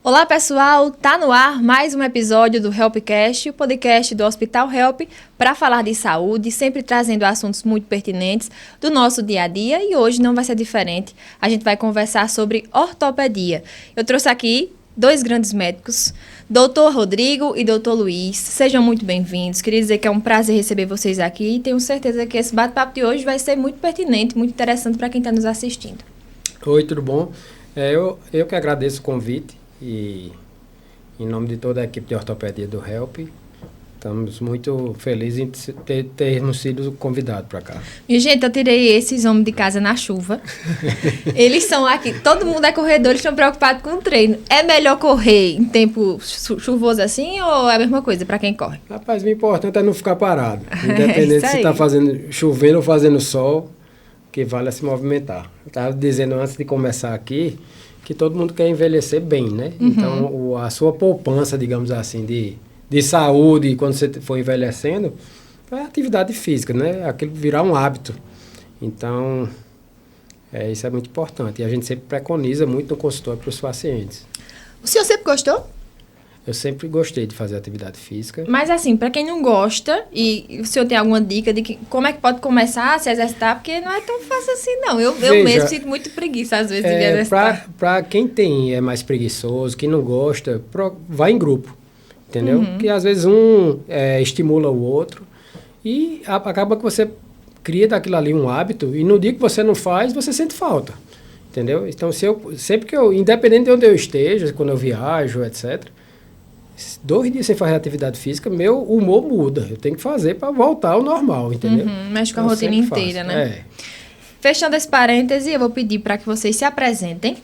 Olá pessoal, tá no ar mais um episódio do Helpcast, o podcast do Hospital Help para falar de saúde, sempre trazendo assuntos muito pertinentes do nosso dia a dia e hoje não vai ser diferente. A gente vai conversar sobre ortopedia. Eu trouxe aqui dois grandes médicos, Dr. Rodrigo e Dr. Luiz. Sejam muito bem-vindos. Queria dizer que é um prazer receber vocês aqui e tenho certeza que esse bate-papo de hoje vai ser muito pertinente, muito interessante para quem está nos assistindo. Oi, tudo bom? Eu que agradeço o convite. E em nome de toda a equipe de ortopedia do HELP, estamos muito felizes em termos sido convidados para cá. Minha gente, eu tirei esses homens de casa na chuva. Eles são aqui, todo mundo é corredor, eles estão preocupados com o treino. É melhor correr em tempo chuvoso assim ou é a mesma coisa para quem corre? Rapaz, o importante é não ficar parado. Independente se está chovendo ou fazendo sol, que vale é se movimentar. Eu estava dizendo antes de começar aqui que todo mundo quer envelhecer bem, né? Uhum. Então, a sua poupança, digamos assim, de saúde, quando você for envelhecendo, é a atividade física, né? Aquilo virar um hábito. Então, isso é muito importante. E a gente sempre preconiza muito no consultório para os pacientes. O senhor sempre gostou? Eu sempre gostei de fazer atividade física. Mas assim, para quem não gosta, e o senhor tem alguma dica de como é que pode começar a se exercitar? Porque não é tão fácil assim, não. Eu mesmo sinto muito preguiça, às vezes, de me exercitar. Para quem é mais preguiçoso, que não gosta, vai em grupo, entendeu? Porque às vezes um estimula o outro e acaba que você cria daquilo ali um hábito e no dia que você não faz, você sente falta, entendeu? Então, independente de onde eu esteja, quando eu viajo, etc., 2 dias sem fazer atividade física, meu humor muda. Eu tenho que fazer para voltar ao normal, entendeu? Mexe com a rotina inteira, né? Fechando esse parêntese, eu vou pedir para que vocês se apresentem.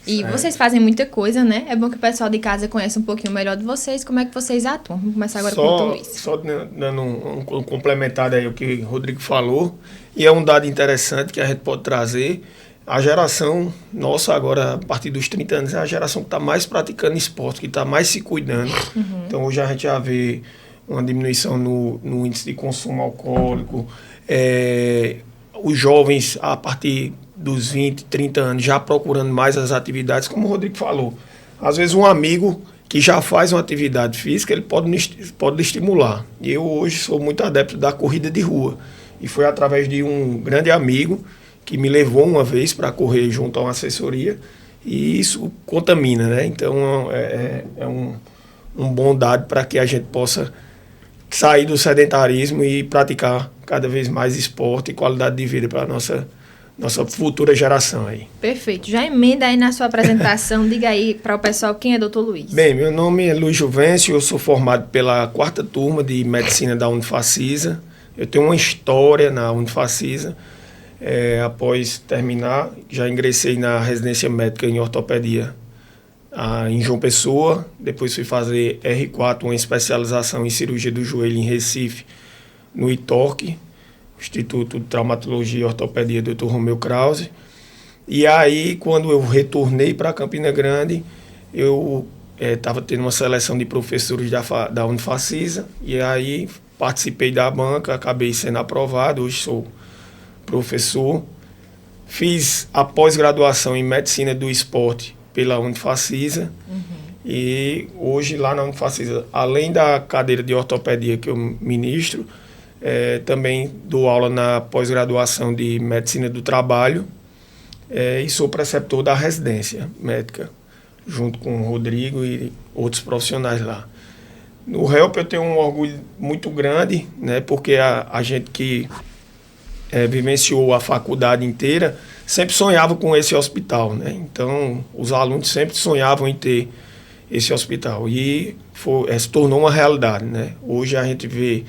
E vocês fazem muita coisa, né? É bom que o pessoal de casa conheça um pouquinho melhor de vocês, como é que vocês atuam. Vamos começar agora com o Dr. Luiz. Só dando um complementar aí o que o Rodrigo falou. E é um dado interessante que a gente pode trazer. A geração nossa agora, a partir dos 30 anos, é a geração que está mais praticando esporte, que está mais se cuidando. Então, hoje a gente já vê uma diminuição no índice de consumo alcoólico. Os jovens, a partir dos 20, 30 anos, já procurando mais as atividades, como o Rodrigo falou. Às vezes, um amigo que já faz uma atividade física, ele pode lhe estimular. E eu hoje sou muito adepto da corrida de rua. E foi através de um grande amigo que me levou uma vez para correr junto a uma assessoria, e isso contamina, né? Então, é um bom dado para que a gente possa sair do sedentarismo e praticar cada vez mais esporte e qualidade de vida para a nossa futura geração aí. Perfeito. Já emenda aí na sua apresentação, diga aí para o pessoal quem é Dr. Luiz. Bem, meu nome é Luiz Juvencio, eu sou formado pela 4ª turma de Medicina da Unifacisa. Eu tenho uma história na Unifacisa. Após terminar, já ingressei na residência médica em ortopedia em João Pessoa. Depois fui fazer R4, uma especialização em cirurgia do joelho em Recife, no ITORC, Instituto de Traumatologia e Ortopedia Dr. Romeu Krause. E aí, quando eu retornei para Campina Grande, eu estava tendo uma seleção de professores da Unifacisa, e aí participei da banca, acabei sendo aprovado, hoje sou professor. Fiz a pós-graduação em Medicina do Esporte pela Unifacisa. E hoje lá na Unifacisa, além da cadeira de ortopedia que eu ministro, também dou aula na pós-graduação de Medicina do Trabalho e sou preceptor da residência médica, junto com o Rodrigo e outros profissionais lá. No HELP eu tenho um orgulho muito grande, né, porque a gente que vivenciou a faculdade inteira, sempre sonhava com esse hospital, né? Então, os alunos sempre sonhavam em ter esse hospital. E se tornou uma realidade, né? Hoje a gente vê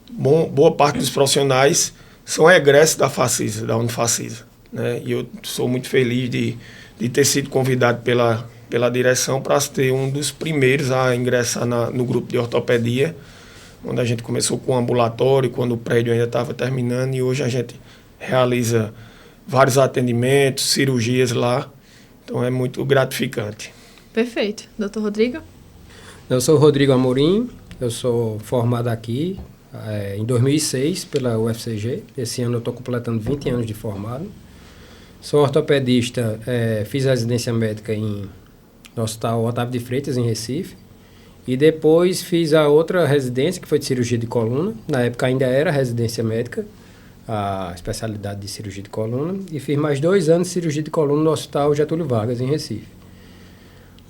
boa parte dos profissionais são egressos da Facisa, da Unifacisa, né? E eu sou muito feliz de ter sido convidado pela direção para ser um dos primeiros a ingressar no grupo de ortopedia, onde a gente começou com o ambulatório, quando o prédio ainda estava terminando, e hoje a gente realiza vários atendimentos, cirurgias lá. Então é muito gratificante. Perfeito. Dr. Rodrigo? Eu sou o Rodrigo Amorim, eu sou formado aqui em 2006 pela UFCG. Esse ano eu estou completando 20 anos de formado. Sou ortopedista, fiz residência médica em no Hospital Otávio de Freitas, em Recife. E depois fiz a outra residência, que foi de cirurgia de coluna. Na época ainda era residência médica, a especialidade de cirurgia de coluna. E fiz mais 2 anos de cirurgia de coluna no Hospital Getúlio Vargas, em Recife.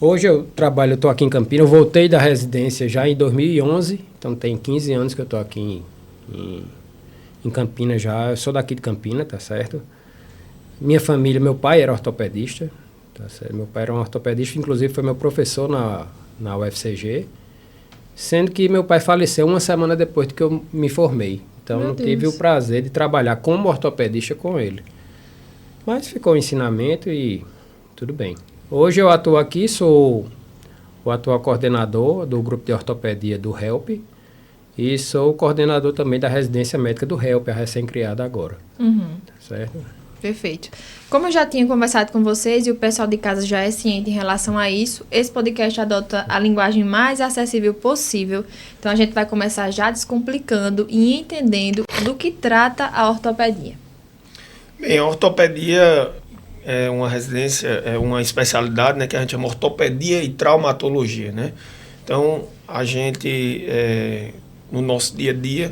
Hoje eu estou aqui em Campinas. Eu voltei da residência já em 2011. Então tem 15 anos que eu estou aqui em Campinas já. Eu sou daqui de Campinas, tá certo? Minha família, meu pai era ortopedista. Tá certo? Meu pai era um ortopedista, inclusive foi meu professor na UFCG, sendo que meu pai faleceu 1 semana depois de que eu me formei. Então, não tive o prazer de trabalhar como ortopedista com ele. Mas ficou o ensinamento e tudo bem. Hoje eu atuo aqui, sou o atual coordenador do grupo de ortopedia do HELP e sou o coordenador também da residência médica do HELP, a recém-criada agora. Tá certo? Perfeito. Como eu já tinha conversado com vocês e o pessoal de casa já é ciente em relação a isso, esse podcast adota a linguagem mais acessível possível. Então, a gente vai começar já descomplicando e entendendo do que trata a ortopedia. Bem, a ortopedia é uma residência, é uma especialidade, né, que a gente chama ortopedia e traumatologia, né? Então, a gente, no nosso dia a dia,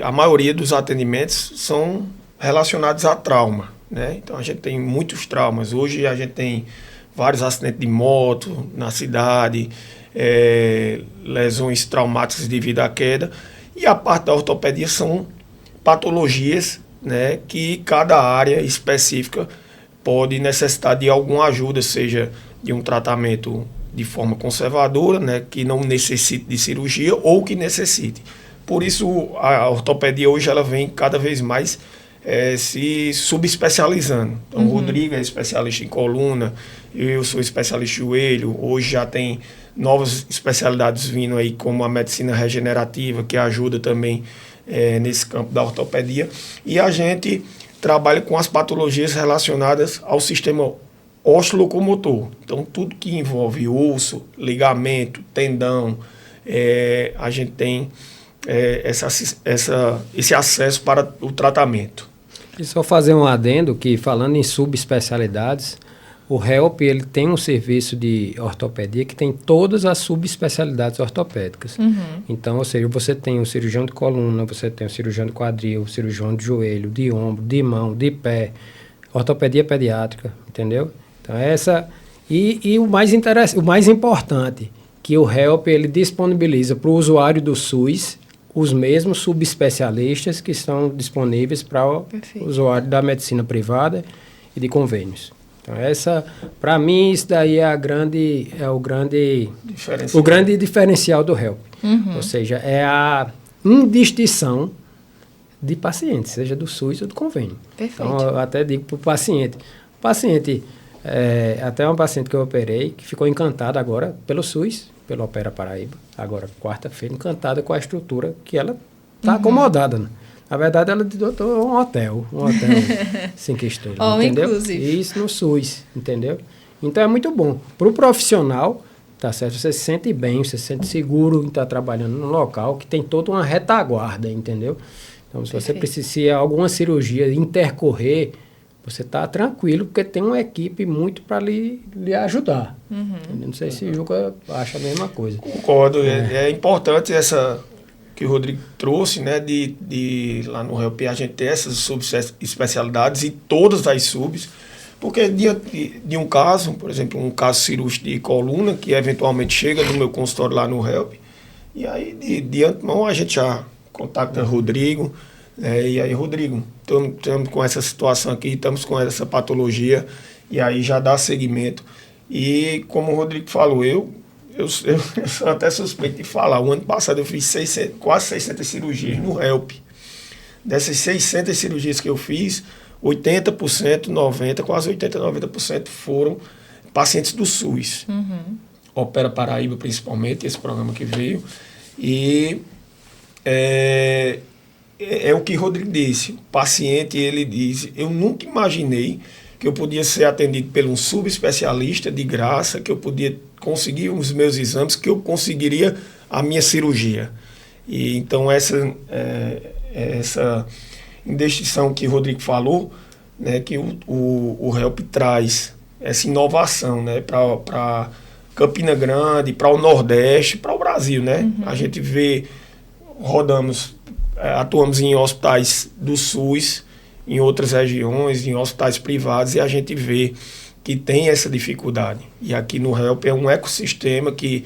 a maioria dos atendimentos são relacionados a trauma, né? Então, a gente tem muitos traumas. Hoje, a gente tem vários acidentes de moto na cidade, lesões traumáticas devido à queda. E a parte da ortopedia são patologias, né, que cada área específica pode necessitar de alguma ajuda, seja de um tratamento de forma conservadora, né, que não necessite de cirurgia ou que necessite. Por isso, a ortopedia hoje ela vem cada vez mais se subespecializando. Então, o Rodrigo é especialista em coluna, eu sou especialista em joelho. Hoje já tem novas especialidades vindo aí, como a medicina regenerativa, que ajuda também nesse campo da ortopedia. E a gente trabalha com as patologias relacionadas ao sistema osteolocomotor. Então, tudo que envolve osso, ligamento, tendão, a gente tem esse acesso para o tratamento. E só fazer um adendo que, falando em subespecialidades, o HELP ele tem um serviço de ortopedia que tem todas as subespecialidades ortopédicas. Então, ou seja, você tem um cirurgião de coluna, você tem um cirurgião de quadril, cirurgião de joelho, de ombro, de mão, de pé, ortopedia pediátrica, entendeu? Então, e o mais importante, que o HELP ele disponibiliza para o usuário do SUS os mesmos subespecialistas que estão disponíveis para o usuário da medicina privada e de convênios. Então, para mim, isso daí é o grande diferencial do HELP. Ou seja, é a indistinção de pacientes, seja do SUS ou do convênio. Perfeito. Então, eu até digo para o paciente, até uma paciente que eu operei, que ficou encantada agora pelo SUS, pelo Opera Paraíba, agora quarta-feira, encantada com a estrutura que ela está acomodada, né? Na verdade, ela dotou um hotel 5 estrelas, entendeu? Inclusive. Isso no SUS, entendeu? Então é muito bom. Para o profissional, tá certo? Você se sente bem, você se sente seguro em estar trabalhando num local que tem toda uma retaguarda, entendeu? Então, se você precisa alguma cirurgia intercorrer, você está tranquilo, porque tem uma equipe muito para lhe ajudar. Não sei se o Juca acha a mesma coisa. Concordo. É importante essa que o Rodrigo trouxe, né, de lá no HELP a gente ter essas subespecialidades e todas as subs, porque diante de um caso, por exemplo, um caso cirúrgico de coluna, que eventualmente chega no meu consultório lá no HELP, e aí de antemão a gente já contacta o Rodrigo, e aí, Rodrigo, estamos com essa situação aqui, estamos com essa patologia, e aí já dá seguimento. E como o Rodrigo falou, eu sou até suspeito de falar, o ano passado eu fiz quase 600 cirurgias no HELP. Dessas 600 cirurgias que eu fiz, 80%, 90%, quase 80%, 90% foram pacientes do SUS. Opera Paraíba, principalmente, esse programa que veio. E é o que o Rodrigo disse. O paciente, ele disse, eu nunca imaginei que eu podia ser atendido por um subespecialista de graça, que eu podia conseguir os meus exames, que eu conseguiria a minha cirurgia. E então essa indistinção que o Rodrigo falou, né, que o HELP traz essa inovação, né, para Campina Grande, para o Nordeste, para o Brasil, né? A gente vê, atuamos em hospitais do SUS, em outras regiões, em hospitais privados, e a gente vê que tem essa dificuldade. E aqui no HELP é um ecossistema que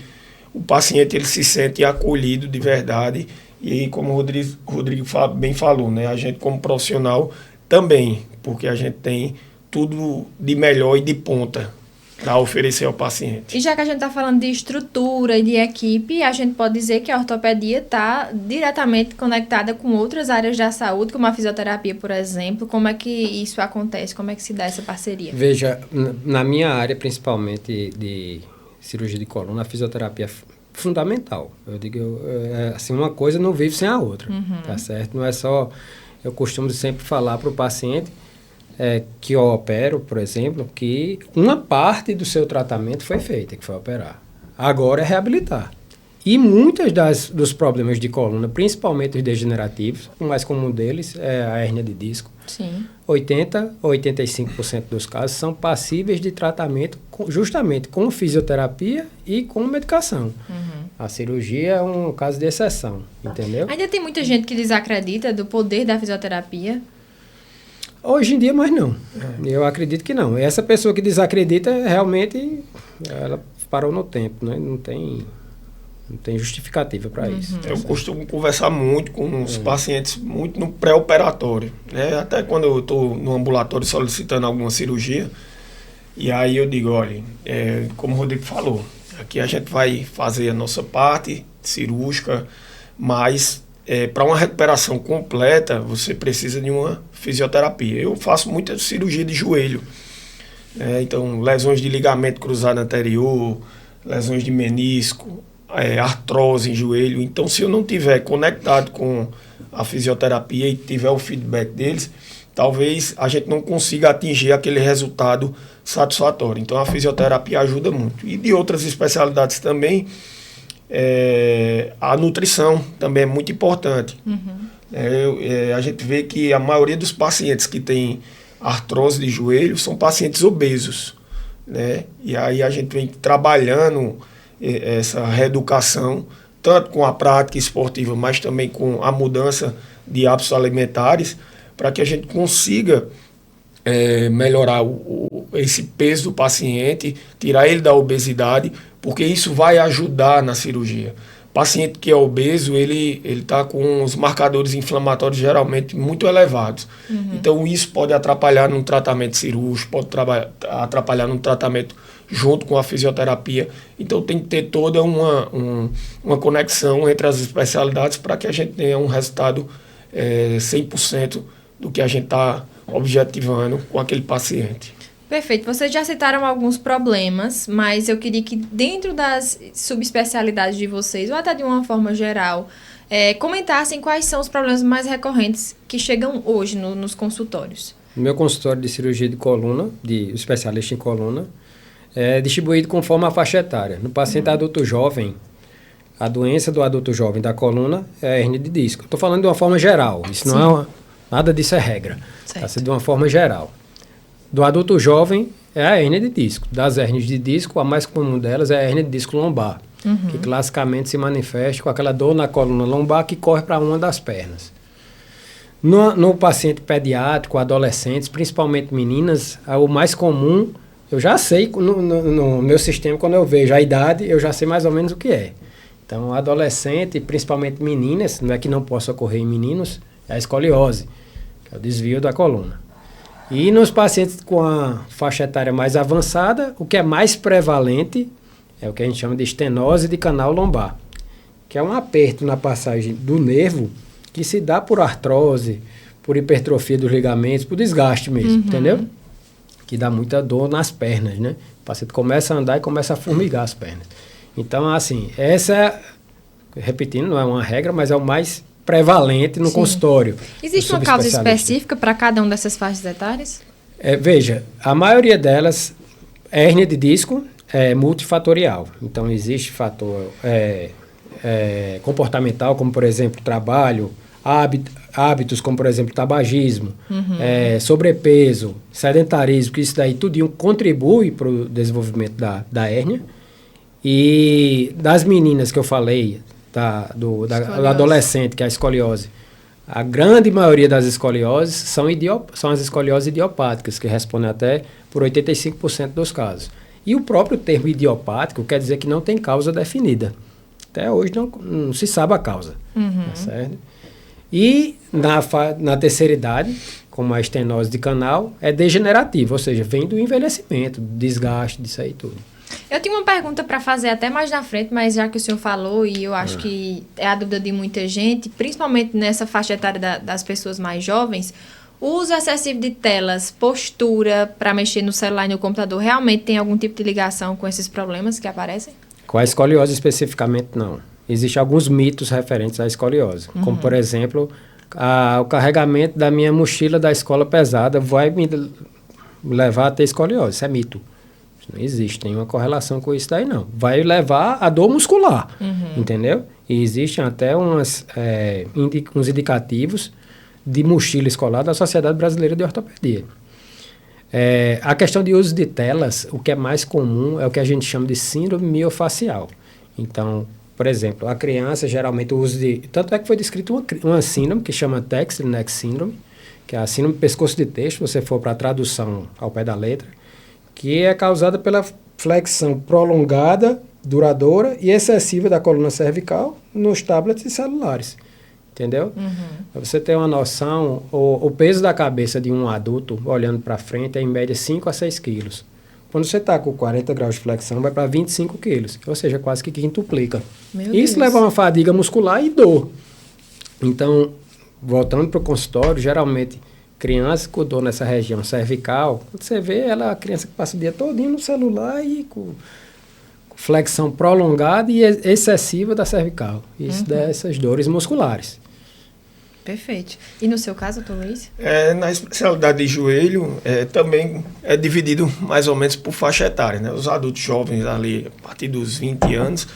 o paciente ele se sente acolhido de verdade, e como o Rodrigo bem falou, né? A gente como profissional também, porque a gente tem tudo de melhor e de ponta para oferecer ao paciente. E já que a gente está falando de estrutura e de equipe, a gente pode dizer que a ortopedia está diretamente conectada com outras áreas da saúde, como a fisioterapia, por exemplo. Como é que isso acontece? Como é que se dá essa parceria? Veja, na minha área, principalmente de cirurgia de coluna, a fisioterapia é fundamental. Eu digo, assim, uma coisa não vive sem a outra, tá certo? Não é só... Eu costumo sempre falar para o paciente que eu opero, por exemplo, que uma parte do seu tratamento foi feita, que foi operar. Agora é reabilitar. E muitos dos problemas de coluna, principalmente os degenerativos, o mais comum deles é a hérnia de disco. Sim. 80% a 85% dos casos são passíveis de tratamento justamente com fisioterapia e com medicação. A cirurgia é um caso de exceção, entendeu? Ainda tem muita gente que desacredita do poder da fisioterapia. Hoje em dia, mas não. Eu acredito que não. Essa pessoa que desacredita, realmente, ela parou no tempo, né? Não tem justificativa para isso. Eu costumo conversar muito com os pacientes, muito no pré-operatório, né? Até quando eu estou no ambulatório solicitando alguma cirurgia, e aí eu digo, olha, como o Rodrigo falou, aqui a gente vai fazer a nossa parte cirúrgica, mas para uma recuperação completa, você precisa de uma fisioterapia. Eu faço muita cirurgia de joelho, então lesões de ligamento cruzado anterior, lesões de menisco, artrose em joelho. Então, se eu não tiver conectado com a fisioterapia e tiver o feedback deles, talvez a gente não consiga atingir aquele resultado satisfatório. Então, a fisioterapia ajuda muito. E de outras especialidades também, a nutrição também é muito importante. A gente vê que a maioria dos pacientes que têm artrose de joelho são pacientes obesos, né? E aí a gente vem trabalhando essa reeducação, tanto com a prática esportiva, mas também com a mudança de hábitos alimentares, para que a gente consiga melhorar esse peso do paciente, tirar ele da obesidade, porque isso vai ajudar na cirurgia. O paciente que é obeso, ele está com os marcadores inflamatórios geralmente muito elevados. Então isso pode atrapalhar no tratamento cirúrgico, pode atrapalhar no tratamento junto com a fisioterapia. Então tem que ter toda uma conexão entre as especialidades para que a gente tenha um resultado 100% do que a gente está objetivando com aquele paciente. Perfeito. Vocês já citaram alguns problemas, mas eu queria que dentro das subespecialidades de vocês, ou até de uma forma geral, comentassem quais são os problemas mais recorrentes que chegam hoje nos consultórios. No meu consultório de cirurgia de coluna, de especialista em coluna, é distribuído conforme a faixa etária. No paciente adulto jovem, a doença do adulto jovem da coluna é a hérnia de disco. Estou falando de uma forma geral, isso não é nada disso é regra. Está sendo de uma forma geral. Do adulto jovem é a hérnia de disco. Das hérnias de disco, a mais comum delas é a hérnia de disco lombar, que classicamente se manifesta com aquela dor na coluna lombar que corre para uma das pernas. No paciente pediátrico, adolescentes, principalmente meninas, o mais comum, eu já sei, no meu sistema, quando eu vejo a idade, eu já sei mais ou menos o que é. Então, adolescente, principalmente meninas, não é que não possa ocorrer em meninos, é a escoliose, que é o desvio da coluna. E nos pacientes com a faixa etária mais avançada, o que é mais prevalente é o que a gente chama de estenose de canal lombar, que é um aperto na passagem do nervo que se dá por artrose, por hipertrofia dos ligamentos, por desgaste mesmo, entendeu? Que dá muita dor nas pernas, né? O paciente começa a andar e começa a formigar as pernas. Então, assim, repetindo, não é uma regra, mas é o mais prevalente no consultório. Existe uma causa específica para cada uma dessas faixas etárias? Veja, a maioria delas, hérnia de disco é multifatorial. Então, existe fator comportamental, como, por exemplo, trabalho, hábitos como, por exemplo, tabagismo, sobrepeso, sedentarismo, que isso daí tudinho contribui para o desenvolvimento da hérnia. E das meninas que eu falei, do adolescente, que é a escoliose, a grande maioria das escolioses são as escolioses idiopáticas, que respondem até por 85% dos casos. E o próprio termo idiopático quer dizer que não tem causa definida. Até hoje não se sabe a causa. Tá certo? E na terceira idade, como a estenose de canal, é degenerativa, ou seja, vem do envelhecimento, do desgaste, disso aí tudo. Eu tinha uma pergunta para fazer até mais na frente, mas já que o senhor falou, e eu acho que é a dúvida de muita gente, principalmente nessa faixa etária das pessoas mais jovens, o uso excessivo de telas, postura para mexer no celular e no computador, realmente tem algum tipo de ligação com esses problemas que aparecem? Com a escoliose especificamente, não. Existem alguns mitos referentes à escoliose, como, por exemplo, o carregamento da minha mochila da escola pesada vai me levar a ter escoliose. Isso é mito. Isso não existe nenhuma correlação com isso daí, não. Vai levar a dor muscular, entendeu? E existem até uns indicativos de mochila escolar da Sociedade Brasileira de Ortopedia. A questão de uso de telas, o que é mais comum é o que a gente chama de síndrome miofacial. Então, por exemplo, a criança geralmente usa tanto é que foi descrito uma síndrome que chama Textile Neck Syndrome, que é a síndrome do pescoço de texto, se você for para a tradução ao pé da letra, que é causada pela flexão prolongada, duradoura e excessiva da coluna cervical nos tablets e celulares. Entendeu? Para você ter uma noção, o peso da cabeça de um adulto, olhando para frente, é em média 5 a 6 quilos. Quando você está com 40 graus de flexão, vai para 25 quilos. Ou seja, quase que quintuplica. Isso leva a uma fadiga muscular e dor. Então, voltando para o consultório, geralmente, crianças com dor nessa região cervical, quando você vê a criança que passa o dia todinho no celular e com flexão prolongada e excessiva da cervical. Isso dá essas dores musculares. Perfeito. E no seu caso, doutor Luiz? Na especialidade de joelho, também é dividido mais ou menos por faixa etária, né? Os adultos jovens ali, a partir dos 20 anos,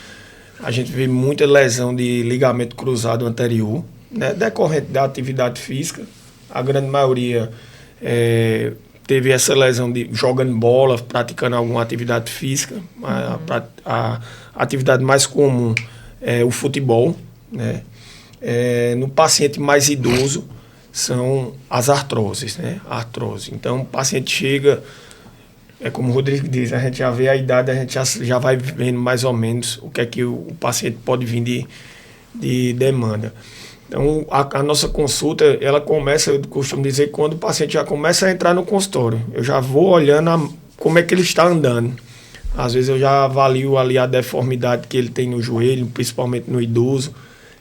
a gente vê muita lesão de ligamento cruzado anterior, né? Decorrente da atividade física. A grande maioria teve essa lesão jogando bola, praticando alguma atividade física. A atividade mais comum é o futebol, né? No paciente mais idoso são as artroses, né? A artrose. Então, o paciente chega, como o Rodrigo diz, a gente já vê a idade, a gente já vai vendo mais ou menos o que é que o paciente pode vir de demanda. Então, a nossa consulta, ela começa, eu costumo dizer, quando o paciente já começa a entrar no consultório. Eu já vou olhando como é que ele está andando. Às vezes eu já avalio ali a deformidade que ele tem no joelho, principalmente no idoso,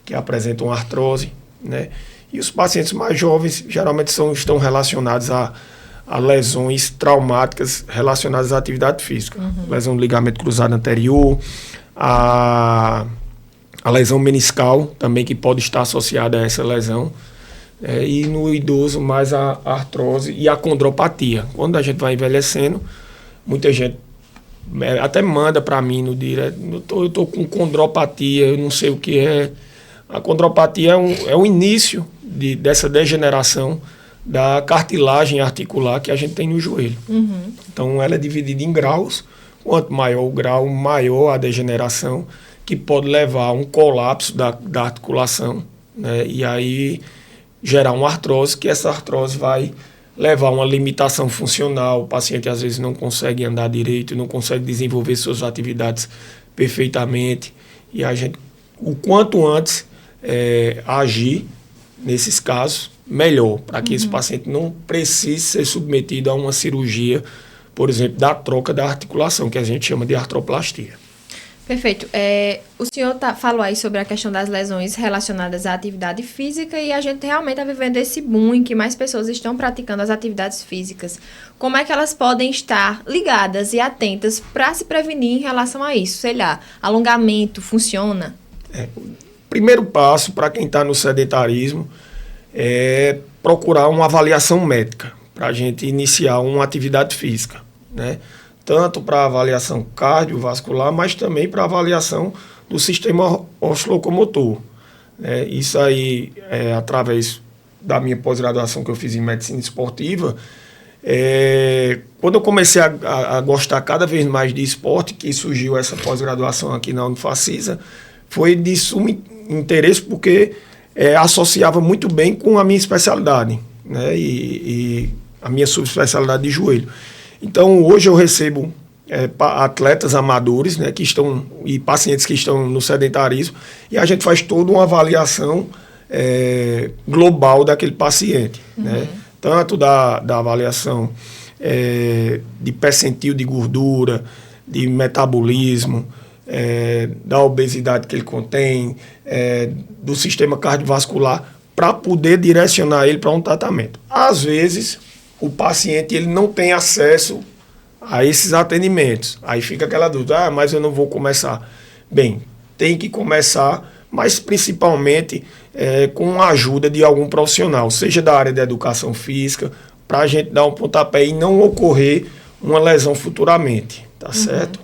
que apresentam artrose, né? E os pacientes mais jovens geralmente estão relacionados a lesões traumáticas relacionadas à atividade física. Lesão do ligamento cruzado anterior, a lesão meniscal também, que pode estar associada a essa lesão. E no idoso, mais a artrose e a condropatia. Quando a gente vai envelhecendo, muita gente até manda para mim no direct, eu estou com condropatia, eu não sei o que é. A condropatia é o início dessa degeneração da cartilagem articular que a gente tem no joelho. Então, ela é dividida em graus. Quanto maior o grau, maior a degeneração, que pode levar a um colapso da articulação, né? E aí gerar uma artrose, que essa artrose vai levar a uma limitação funcional. O paciente, às vezes, não consegue andar direito, não consegue desenvolver suas atividades perfeitamente. E a gente, o quanto antes agir nesses casos, melhor, para que esse paciente não precise ser submetido a uma cirurgia, por exemplo, da troca da articulação, que a gente chama de artroplastia. Perfeito. O senhor falou aí sobre a questão das lesões relacionadas à atividade física e a gente realmente está vivendo esse boom em que mais pessoas estão praticando as atividades físicas. Como é que elas podem estar ligadas e atentas para se prevenir em relação a isso? Sei lá, alongamento funciona? Primeiro passo para quem está no sedentarismo é procurar uma avaliação médica para a gente iniciar uma atividade física, né? Tanto para avaliação cardiovascular, mas também para avaliação do sistema osteolocomotor, né? Isso aí, através da minha pós-graduação que eu fiz em medicina esportiva, quando eu comecei a gostar cada vez mais de esporte, que surgiu essa pós-graduação aqui na Unifacisa, foi de sumo interesse porque associava muito bem com a minha especialidade, né? E a minha subespecialidade de joelho. Então, hoje eu recebo atletas amadores, né, que estão, e pacientes que estão no sedentarismo, e a gente faz toda uma avaliação global daquele paciente, né? Tanto da avaliação de percentil de gordura, de metabolismo, da obesidade que ele contém, do sistema cardiovascular, para poder direcionar ele para um tratamento. Às vezes, o paciente ele não tem acesso a esses atendimentos. Aí fica aquela dúvida, mas eu não vou começar. Bem, tem que começar, mas principalmente com a ajuda de algum profissional, seja da área da educação física, para a gente dar um pontapé e não ocorrer uma lesão futuramente, tá certo?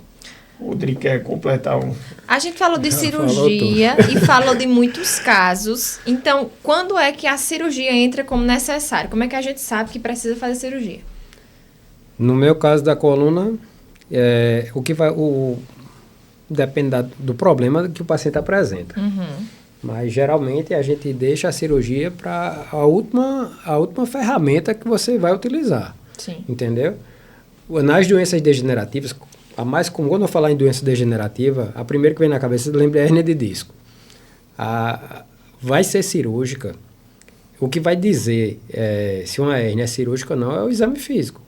O Rodrigo quer completar um... A gente falou de cirurgia e falou de muitos casos. Então, quando é que a cirurgia entra como necessária? Como é que a gente sabe que precisa fazer cirurgia? No meu caso da coluna, depende do problema que o paciente apresenta. Mas, geralmente, a gente deixa a cirurgia para a última ferramenta que você vai utilizar. Sim. Entendeu? Nas doenças degenerativas, a mais comum, quando eu falar em doença degenerativa, a primeira que vem na cabeça, lembra, é a hérnia de disco. Vai ser cirúrgica. O que vai dizer se uma hérnia é cirúrgica ou não é o exame físico.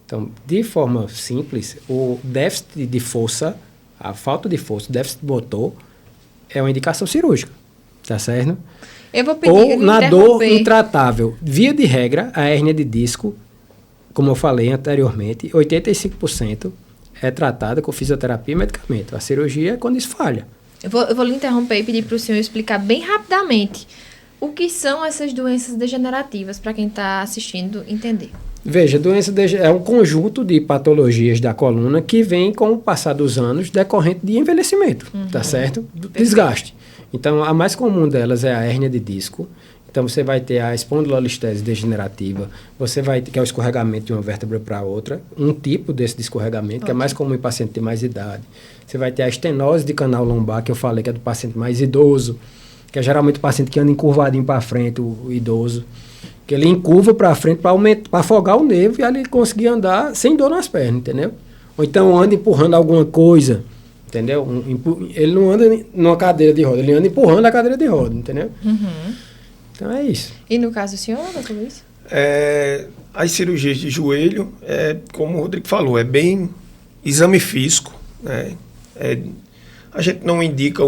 Então, de forma simples, o déficit de força, a falta de força, o déficit motor, é uma indicação cirúrgica. Tá certo? Eu vou pedir ou na dor intratável. Via de regra, a hérnia de disco, como eu falei anteriormente, 85% é tratada com fisioterapia e medicamento. A cirurgia é quando isso falha. Eu vou lhe interromper e pedir para o senhor explicar bem rapidamente o que são essas doenças degenerativas, para quem está assistindo entender. Veja, doença é um conjunto de patologias da coluna que vem com o passar dos anos decorrente de envelhecimento, tá certo? Do desgaste. Então, a mais comum delas é a hérnia de disco. Então, você vai ter a espondilolistese degenerativa, você vai ter, que é o escorregamento de uma vértebra para outra, um tipo desse escorregamento, que é mais comum em paciente de mais idade. Você vai ter a estenose de canal lombar, que eu falei que é do paciente mais idoso, que é geralmente o paciente que anda encurvadinho para frente, o idoso, que ele encurva para frente para afogar o nervo e ele conseguir andar sem dor nas pernas, entendeu? Ou então anda empurrando alguma coisa, entendeu? Ele não anda numa cadeira de roda, ele anda empurrando a cadeira de roda, entendeu? Então é isso. E no caso do senhor, doutor Luiz? As cirurgias de joelho, como o Rodrigo falou, é bem exame físico, né? A gente não indica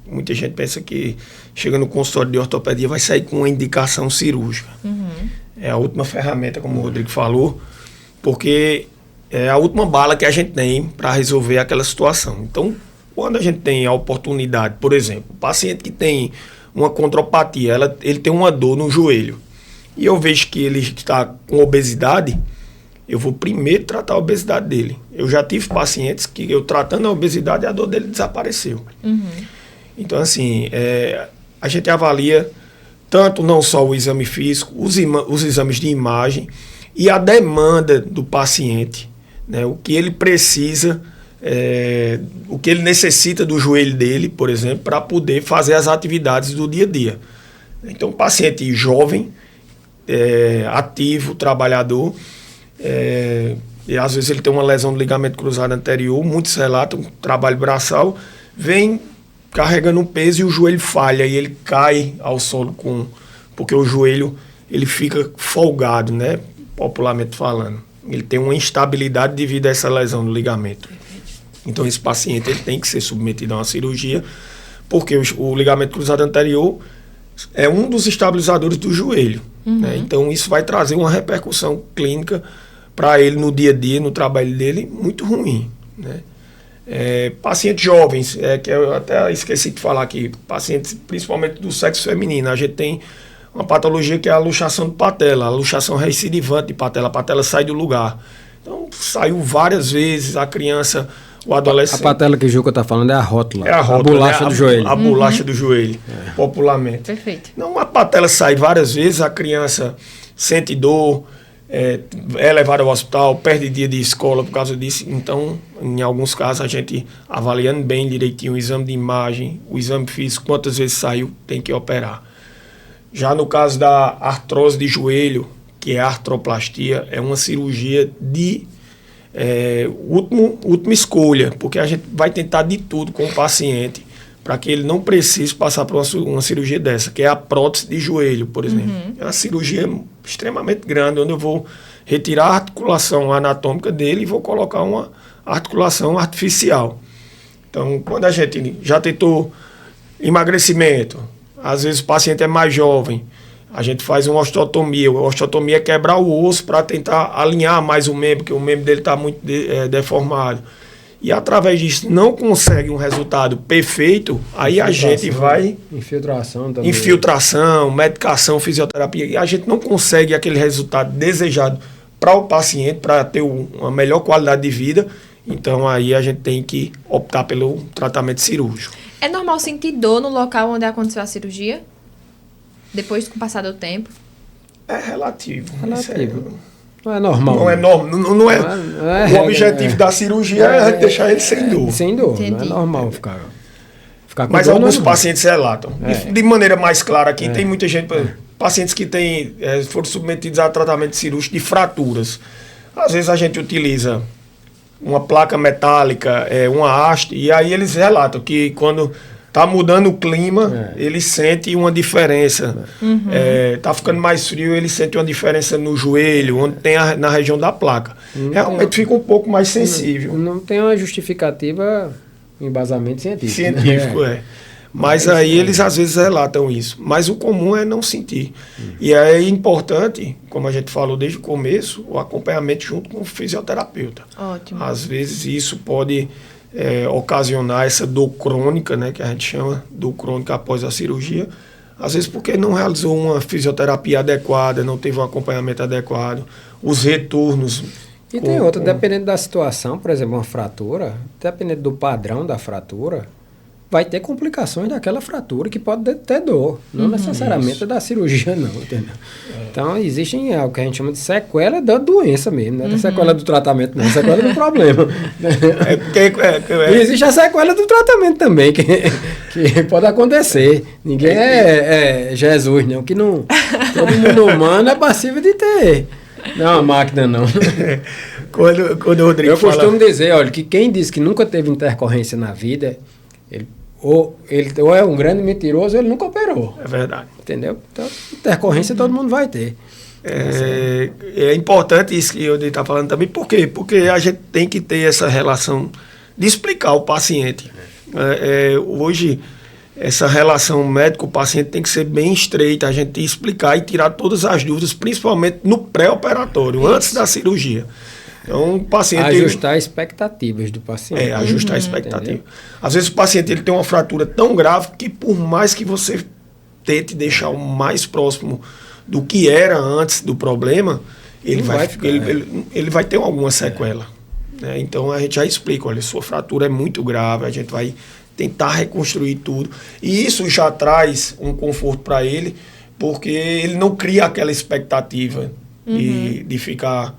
muita gente pensa que chega no consultório de ortopedia vai sair com uma indicação cirúrgica. É a última ferramenta, como o Rodrigo falou, porque é a última bala que a gente tem para resolver aquela situação. Então, quando a gente tem a oportunidade, por exemplo, o paciente que tem uma condropatia, ele tem uma dor no joelho, e eu vejo que ele está com obesidade, eu vou primeiro tratar a obesidade dele. Eu já tive pacientes que eu tratando a obesidade, a dor dele desapareceu. Então, assim, a gente avalia tanto não só o exame físico, os exames de imagem e a demanda do paciente, né? O que ele precisa, o que ele necessita do joelho dele, por exemplo, para poder fazer as atividades do dia a dia. Então, o paciente jovem, ativo, trabalhador, e às vezes ele tem uma lesão do ligamento cruzado anterior, muitos relatam trabalho braçal, vem carregando um peso e o joelho falha e ele cai ao solo porque o joelho ele fica folgado, né, popularmente falando. Ele tem uma instabilidade devido a essa lesão do ligamento. Então esse paciente ele tem que ser submetido a uma cirurgia porque o ligamento cruzado anterior é um dos estabilizadores do joelho. Né? Então isso vai trazer uma repercussão clínica para ele no dia a dia, no trabalho dele, muito ruim, né? Pacientes jovens, que eu até esqueci de falar aqui, pacientes principalmente do sexo feminino, a gente tem uma patologia que é a luxação de patela, a luxação recidivante de patela, a patela sai do lugar. Então, saiu várias vezes, a criança o adolescente. A patela que o Juca está falando é a rótula. É a rótula, a bolacha do joelho. A bolacha do joelho, popularmente. Perfeito. Não, a patela sai várias vezes, a criança sente dor, é levada ao hospital, perde dia de escola por causa disso. Então, em alguns casos, a gente, avaliando bem direitinho o exame de imagem, o exame físico, quantas vezes saiu, tem que operar. Já no caso da artrose de joelho, que é a artroplastia, é uma cirurgia de última escolha, porque a gente vai tentar de tudo com o paciente para que ele não precise passar por uma cirurgia dessa, que é a prótese de joelho, por exemplo. É uma cirurgia extremamente grande, onde eu vou retirar a articulação anatômica dele e vou colocar uma articulação artificial. Então, quando a gente já tentou emagrecimento, às vezes o paciente é mais jovem, a gente faz uma osteotomia. A osteotomia é quebrar o osso para tentar alinhar mais o membro, porque o membro dele está muito deformado. E através disso não consegue um resultado perfeito, aí a gente vai... Infiltração também. Infiltração, medicação, fisioterapia. E a gente não consegue aquele resultado desejado para o paciente, para ter uma melhor qualidade de vida. Então aí a gente tem que optar pelo tratamento cirúrgico. É normal sentir dor no local onde aconteceu a cirurgia? Depois, com o passar do tempo? É relativo. Não é normal. Não é o objetivo da cirurgia é deixar ele sem dor. Sem dor. Entendi. Não é normal ficar com Mas dor. Alguns pacientes relatam. De maneira mais clara aqui, tem muita gente, pacientes que foram submetidos a tratamento cirúrgico de fraturas. Às vezes a gente utiliza uma placa metálica, uma haste, e aí eles relatam que quando está mudando o clima, ele sente uma diferença. Está ficando mais frio, ele sente uma diferença no joelho, onde tem na região da placa. Realmente fica um pouco mais sensível. Não tem uma justificativa, um embasamento científico. Científico, Mas aí eles às vezes relatam isso. Mas o comum é não sentir. E é importante, como a gente falou desde o começo, o acompanhamento junto com o fisioterapeuta. Ótimo. Às vezes isso pode ocasionar essa dor crônica, né, que a gente chama dor crônica após a cirurgia. Às vezes porque não realizou uma fisioterapia adequada, não teve um acompanhamento adequado, os retornos. E tem outra, dependendo da situação, por exemplo, uma fratura, dependendo do padrão da fratura, vai ter complicações daquela fratura que pode ter dor. Não necessariamente da cirurgia, não, entendeu? Então, existem o que a gente chama de sequela da doença mesmo, não é da sequela do tratamento, não, é sequela do problema. E existe a sequela do tratamento também, que pode acontecer. Ninguém é Jesus, não, que não... Todo mundo humano é passível de ter. Não é uma máquina, não. Quando o Rodrigo costumo dizer, olha, que quem diz que nunca teve intercorrência na vida, ou é um grande mentiroso, ele nunca operou. É verdade. Entendeu? Então, intercorrência todo mundo vai ter. É importante isso que o Rodrigo está falando também. Por quê? Porque a gente tem que ter essa relação de explicar ao paciente. Hoje, essa relação médico-paciente tem que ser bem estreita, a gente tem que explicar e tirar todas as dúvidas, principalmente no pré-operatório, antes da cirurgia. Então, o paciente... Ajustar expectativas do paciente. Ajustar a expectativa. Entendeu? Às vezes o paciente ele tem uma fratura tão grave que por mais que você tente deixar o mais próximo do que era antes do problema, ele vai ter alguma sequela. Né? Então, a gente já explica, olha, sua fratura é muito grave, a gente vai tentar reconstruir tudo. E isso já traz um conforto para ele, porque ele não cria aquela expectativa de ficar...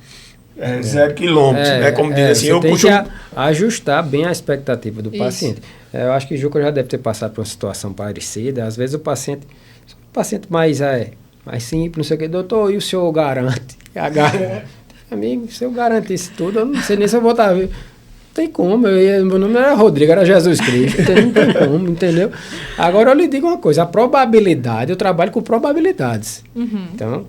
0 quilômetros, né? Como diz assim, eu costumo ajustar bem a expectativa do paciente. Eu acho que o Juca já deve ter passado por uma situação parecida. Às vezes o paciente mais simples, não sei o que, doutor, e o senhor garante? Amigo, se eu garantisse tudo, eu não sei nem se eu vou estar vivo. Não tem como, meu nome era Rodrigo, era Jesus Cristo, não tem como, entendeu? Agora eu lhe digo uma coisa, a probabilidade, eu trabalho com probabilidades. Então,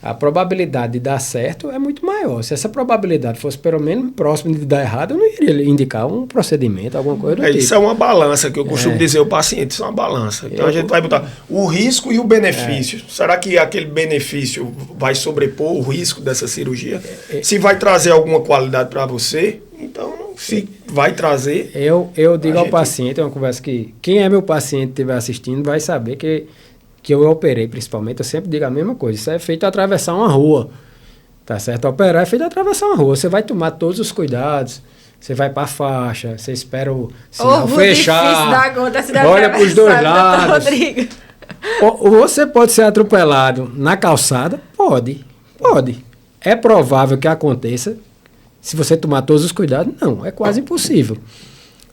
a probabilidade de dar certo é muito maior. Se essa probabilidade fosse pelo menos próxima de dar errado, eu não iria indicar um procedimento, alguma coisa do tipo. Isso é uma balança que eu costumo dizer ao paciente, isso é uma balança. Então a gente vai botar o risco e o benefício. Será que aquele benefício vai sobrepor o risco dessa cirurgia? Se vai trazer alguma qualidade para você, então se vai trazer... Eu digo ao paciente, é uma conversa que quem é meu paciente e estiver assistindo vai saber que eu operei, principalmente, eu sempre digo a mesma coisa. Isso é feito atravessar uma rua, tá certo? Operar é feito atravessar uma rua. Você vai tomar todos os cuidados, Você vai para a faixa, você espera o sinal fechar, da conta, olha para os dois lados. Ou você pode ser atropelado na calçada? Pode. É provável que aconteça se você tomar todos os cuidados? Não, é quase impossível.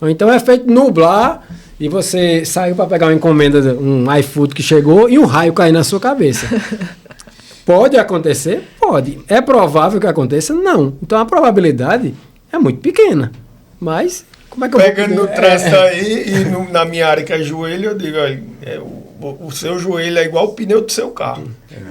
Ou então é feito nublar e você saiu para pegar uma encomenda, um iFood que chegou e um raio cair na sua cabeça. Pode acontecer? Pode. É provável que aconteça? Não. Então a probabilidade é muito pequena. Mas, como é que eu vou... Pegando no trânsito aí, e na minha área que é joelho, eu digo, olha, o seu joelho é igual o pneu do seu carro.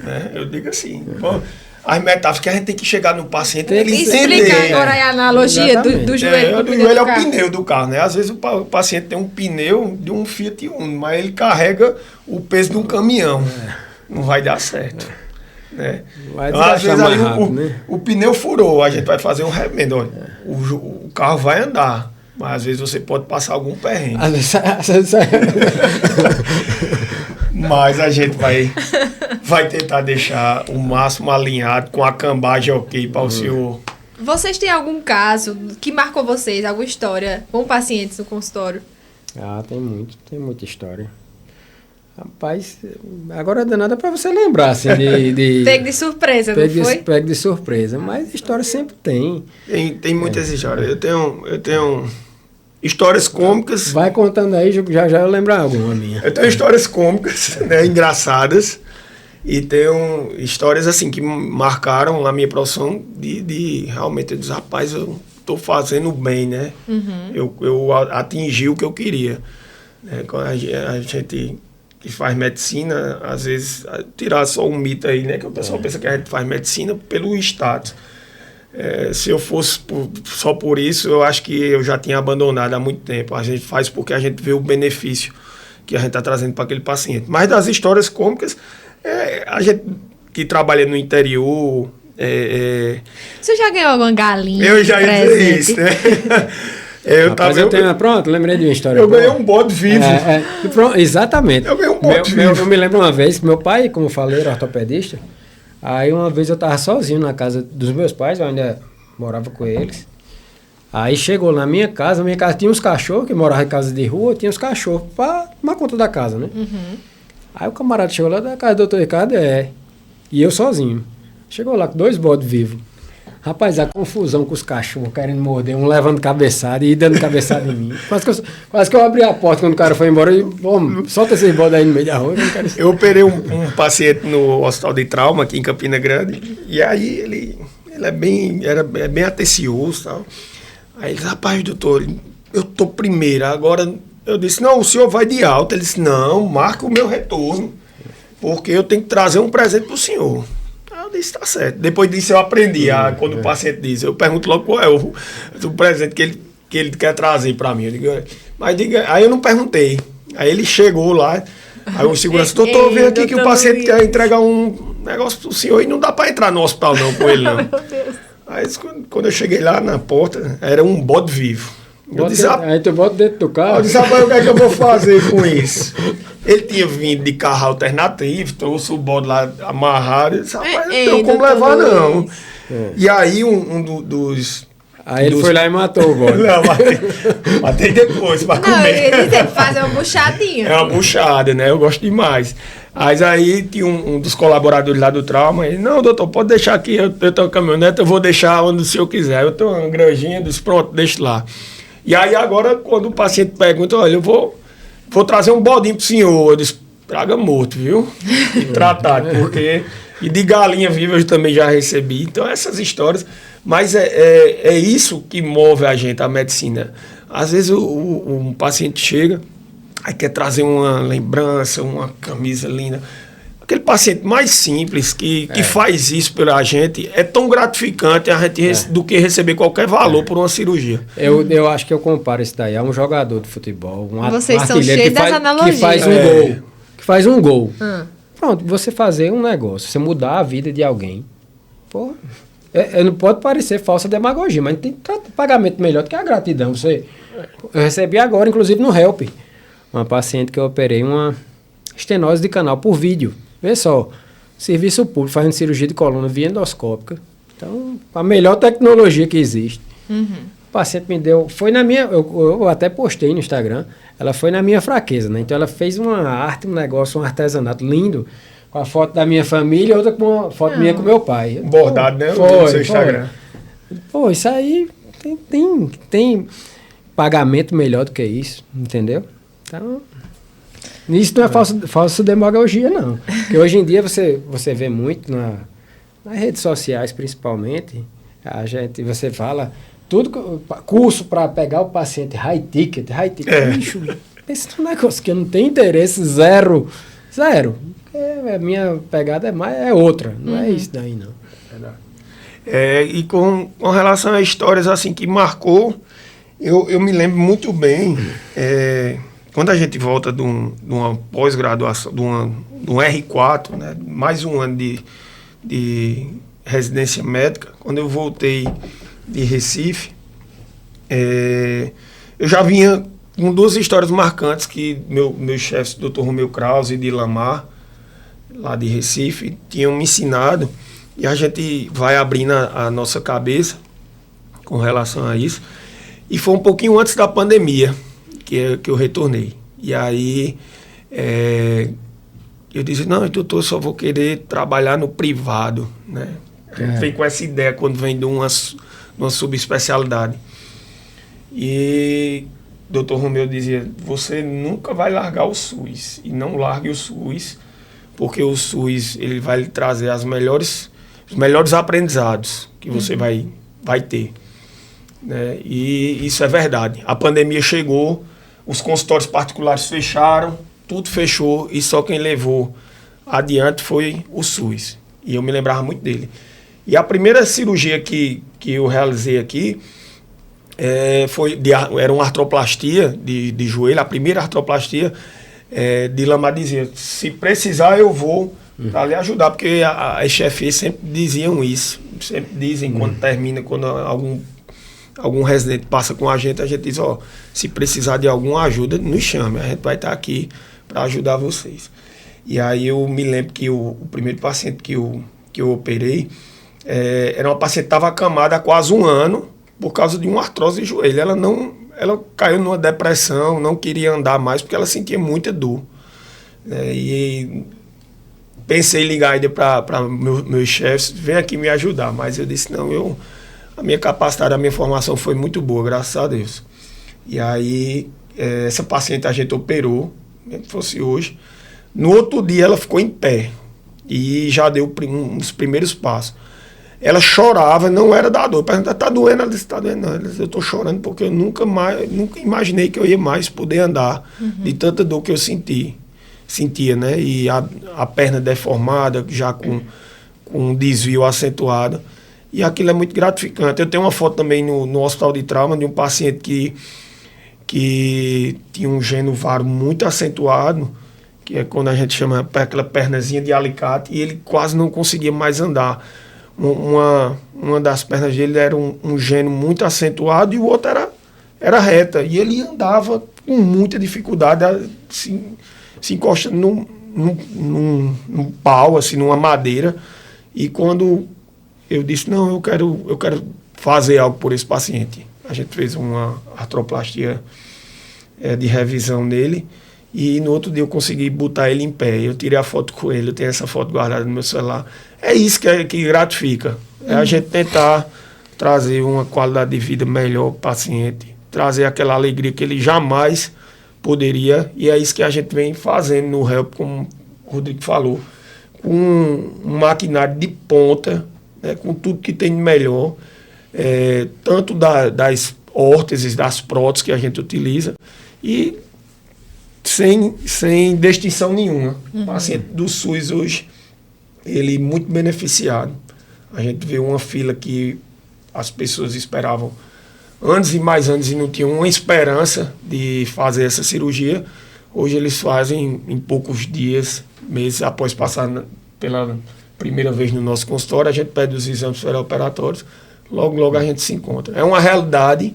Né? Eu digo assim, bom, as metáforas que a gente tem que chegar no paciente, ele entender. Explica agora a analogia do joelho. O joelho é o pneu do carro, né? Às vezes o paciente tem um pneu de um Fiat Uno, mas ele carrega o peso de um caminhão. Não vai dar certo. Né? Então, às vezes ali rápido, né? o pneu furou, a gente vai fazer um remendo. Olha, o carro vai andar, mas às vezes você pode passar algum perrengue. Mas a gente vai tentar deixar o máximo alinhado com a cambagem ok para o senhor. Vocês têm algum caso que marcou vocês, alguma história com pacientes no consultório? Tem muita história. Rapaz, agora é danada para você lembrar, assim, de Pego de surpresa, não foi? Pego de surpresa, mas história sempre tem. Tem muitas histórias. Eu tenho histórias cômicas. Vai contando aí, já eu lembro alguma minha. Eu tenho histórias cômicas, né, engraçadas, e tenho histórias assim que marcaram a minha profissão de realmente, eu disse, rapaz, eu estou fazendo bem, né? Uhum. Eu atingi o que eu queria. Né? Quando a gente que faz medicina, às vezes, tirar só um mito aí, né? Que o pessoal pensa que a gente faz medicina pelo status. Se eu fosse só por isso, eu acho que eu já tinha abandonado há muito tempo. A gente faz porque a gente vê o benefício que a gente está trazendo para aquele paciente. Mas das histórias cômicas, a gente que trabalha no interior... Você já ganhou alguma galinha? Eu já ia dizer isso, né? Pronto, lembrei de uma história. Eu ganhei um bode vivo. Pronto, exatamente. Eu ganhei um bode vivo. Eu me lembro uma vez que meu pai, como eu falei, era ortopedista. Aí uma vez eu estava sozinho na casa dos meus pais, eu ainda morava com eles. Aí chegou na minha casa tinha uns cachorros, que moravam em casa de rua, tinha uns cachorros para tomar conta da casa, né? Uhum. Aí o camarada chegou lá da casa do doutor Ricardo, e eu sozinho. Chegou lá com 2 bodes vivos. Rapaz, a confusão com os cachorros querendo morder, um levando cabeçada e dando cabeçada em mim. Quase que eu abri a porta quando o cara foi embora e, solta esses bodes aí no meio da rua. Eu operei um paciente no hospital de trauma aqui em Campina Grande, e aí ele é bem atencioso e tal. Aí ele disse, rapaz, doutor, eu tô primeiro, agora eu disse, não, o senhor vai de alta. Ele disse, não, marca o meu retorno, porque eu tenho que trazer um presente pro senhor. Eu disse, tá certo. Depois disso eu aprendi, quando o paciente diz, eu pergunto logo qual é o presente que ele quer trazer para mim. Eu digo, aí eu não perguntei. Aí ele chegou lá, aí o segurança, doutor, vem aqui que o paciente quer entregar um negócio pro senhor e não dá para entrar no hospital não com ele não. Meu Deus. Aí quando eu cheguei lá na porta, era um bode vivo. Aí tu bota dentro do carro. Eu disse, rapaz, o que é que eu vou fazer com isso? Ele tinha vindo de carro alternativo, trouxe o bode lá amarrado. Eu disse, rapaz, não tenho como levar, não. E aí um dos... Aí ele foi lá e matou o bode. Não, matei depois para comer. Ele tem que fazer uma buchadinha. É uma buchada, né? Eu gosto demais. Mas aí tinha um dos colaboradores lá do trauma, ele, não, doutor, pode deixar aqui, eu tenho uma caminhonete, eu vou deixar onde o senhor quiser. Eu tenho uma granjinha, disse, pronto, deixa lá. E aí agora, quando o paciente pergunta, olha, eu vou trazer um bodinho pro senhor, eu disse, traga morto, viu? E tratado, porque... E de galinha viva eu também já recebi. Então essas histórias... Mas é isso que move a gente, a medicina. Às vezes um paciente chega, aí quer trazer uma lembrança, uma camisa linda. Aquele paciente mais simples que faz isso pela gente é tão gratificante do que receber qualquer valor por uma cirurgia. Eu acho que eu comparo isso daí a um jogador de futebol, um Vocês são cheios das analogias. Que faz um gol. Que faz um gol. Pronto, você fazer um negócio, você mudar a vida de alguém. Pô, não pode parecer falsa demagogia, mas tem pagamento melhor do que a gratidão. Eu recebi agora, inclusive no Help, uma paciente que eu operei uma estenose de canal por vídeo. Vê só, serviço público fazendo cirurgia de coluna via endoscópica. Então, a melhor tecnologia que existe. Uhum. O paciente me deu... Foi na minha... Eu até postei no Instagram. Ela foi na minha fraqueza, né? Então, ela fez uma arte, um negócio, um artesanato lindo, com a foto da minha família e outra com a foto minha com meu pai. Bordado, né? Foi, no seu Instagram. Pô, isso aí tem pagamento melhor do que isso, entendeu? Então, isso não é falsa demagogia, não. Porque hoje em dia você vê muito nas redes sociais, principalmente, você fala... curso para pegar o paciente high ticket, bicho, pensa num negócio que eu não tenho interesse, zero. A minha pegada é outra, não é isso daí não. E com relação a histórias assim que marcou, eu me lembro muito bem, quando a gente volta de uma pós-graduação, de um R4, né, mais um ano de residência médica, quando eu voltei de Recife, eu já vinha com duas histórias marcantes que meus chefes, Dr. Romeu Krause e Dilamar, lá de Recife, tinham me ensinado, e a gente vai abrindo a nossa cabeça com relação a isso. E foi um pouquinho antes da pandemia que eu retornei. E aí eu disse, não, doutor, só vou querer trabalhar no privado, né? A gente vem com essa ideia quando vem de uma subespecialidade. E o Dr. Romeu dizia, você nunca vai largar o SUS, e não largue o SUS, porque o SUS ele vai lhe trazer os melhores aprendizados que você vai ter. Né? E isso é verdade. A pandemia chegou, os consultórios particulares fecharam, tudo fechou, e só quem levou adiante foi o SUS. E eu me lembrava muito dele. E a primeira cirurgia que eu realizei aqui era uma artroplastia de joelho, a primeira artroplastia. Dilamar dizia, se precisar eu vou para lhe ajudar, porque as chefias sempre diziam isso, sempre dizem quando termina, quando algum residente passa com a gente diz, se precisar de alguma ajuda, nos chame, a gente vai estar aqui para ajudar vocês. E aí eu me lembro que o primeiro paciente que eu operei, era uma paciente que estava acamada há quase um ano por causa de uma artrose de joelho. Ela caiu numa depressão, não queria andar mais porque ela sentia muita dor. E pensei em ligar ainda para meus chefes, vem aqui me ajudar, mas eu disse, não, a minha capacidade, a minha formação foi muito boa, graças a Deus. E aí, essa paciente a gente operou, mesmo que fosse hoje. No outro dia ela ficou em pé e já deu uns primeiros passos. Ela chorava, não era da dor. Perguntava, tá doendo? Ela disse, tá doendo não. Ela disse, eu tô chorando porque eu nunca imaginei que eu ia mais poder andar de tanta dor que eu sentia, né? E a perna deformada, já com um desvio acentuado. E aquilo é muito gratificante. Eu tenho uma foto também no hospital de trauma de um paciente que tinha um gênio varo muito acentuado, que é quando a gente chama aquela pernazinha de alicate, e ele quase não conseguia mais andar. Uma das pernas dele era um gênio muito acentuado e o outro era reta. E ele andava com muita dificuldade, se encostando num pau, assim, numa madeira. E quando eu disse, não, eu quero fazer algo por esse paciente. A gente fez uma artroplastia de revisão nele. E no outro dia eu consegui botar ele em pé. Eu tirei a foto com ele, eu tenho essa foto guardada no meu celular. É isso que gratifica. É a gente tentar trazer uma qualidade de vida melhor para o paciente, trazer aquela alegria que ele jamais poderia. E é isso que a gente vem fazendo no HELP, como o Rodrigo falou, com um maquinário de ponta, né, com tudo que tem de melhor, tanto das órteses, das próteses que a gente utiliza, e sem distinção nenhuma. O paciente do SUS hoje, ele é muito beneficiado. A gente vê uma fila que as pessoas esperavam anos e mais anos e não tinham uma esperança de fazer essa cirurgia. Hoje eles fazem em poucos dias, meses após passar pela primeira vez no nosso consultório, a gente pede os exames pré-operatórios, logo a gente se encontra. É uma realidade.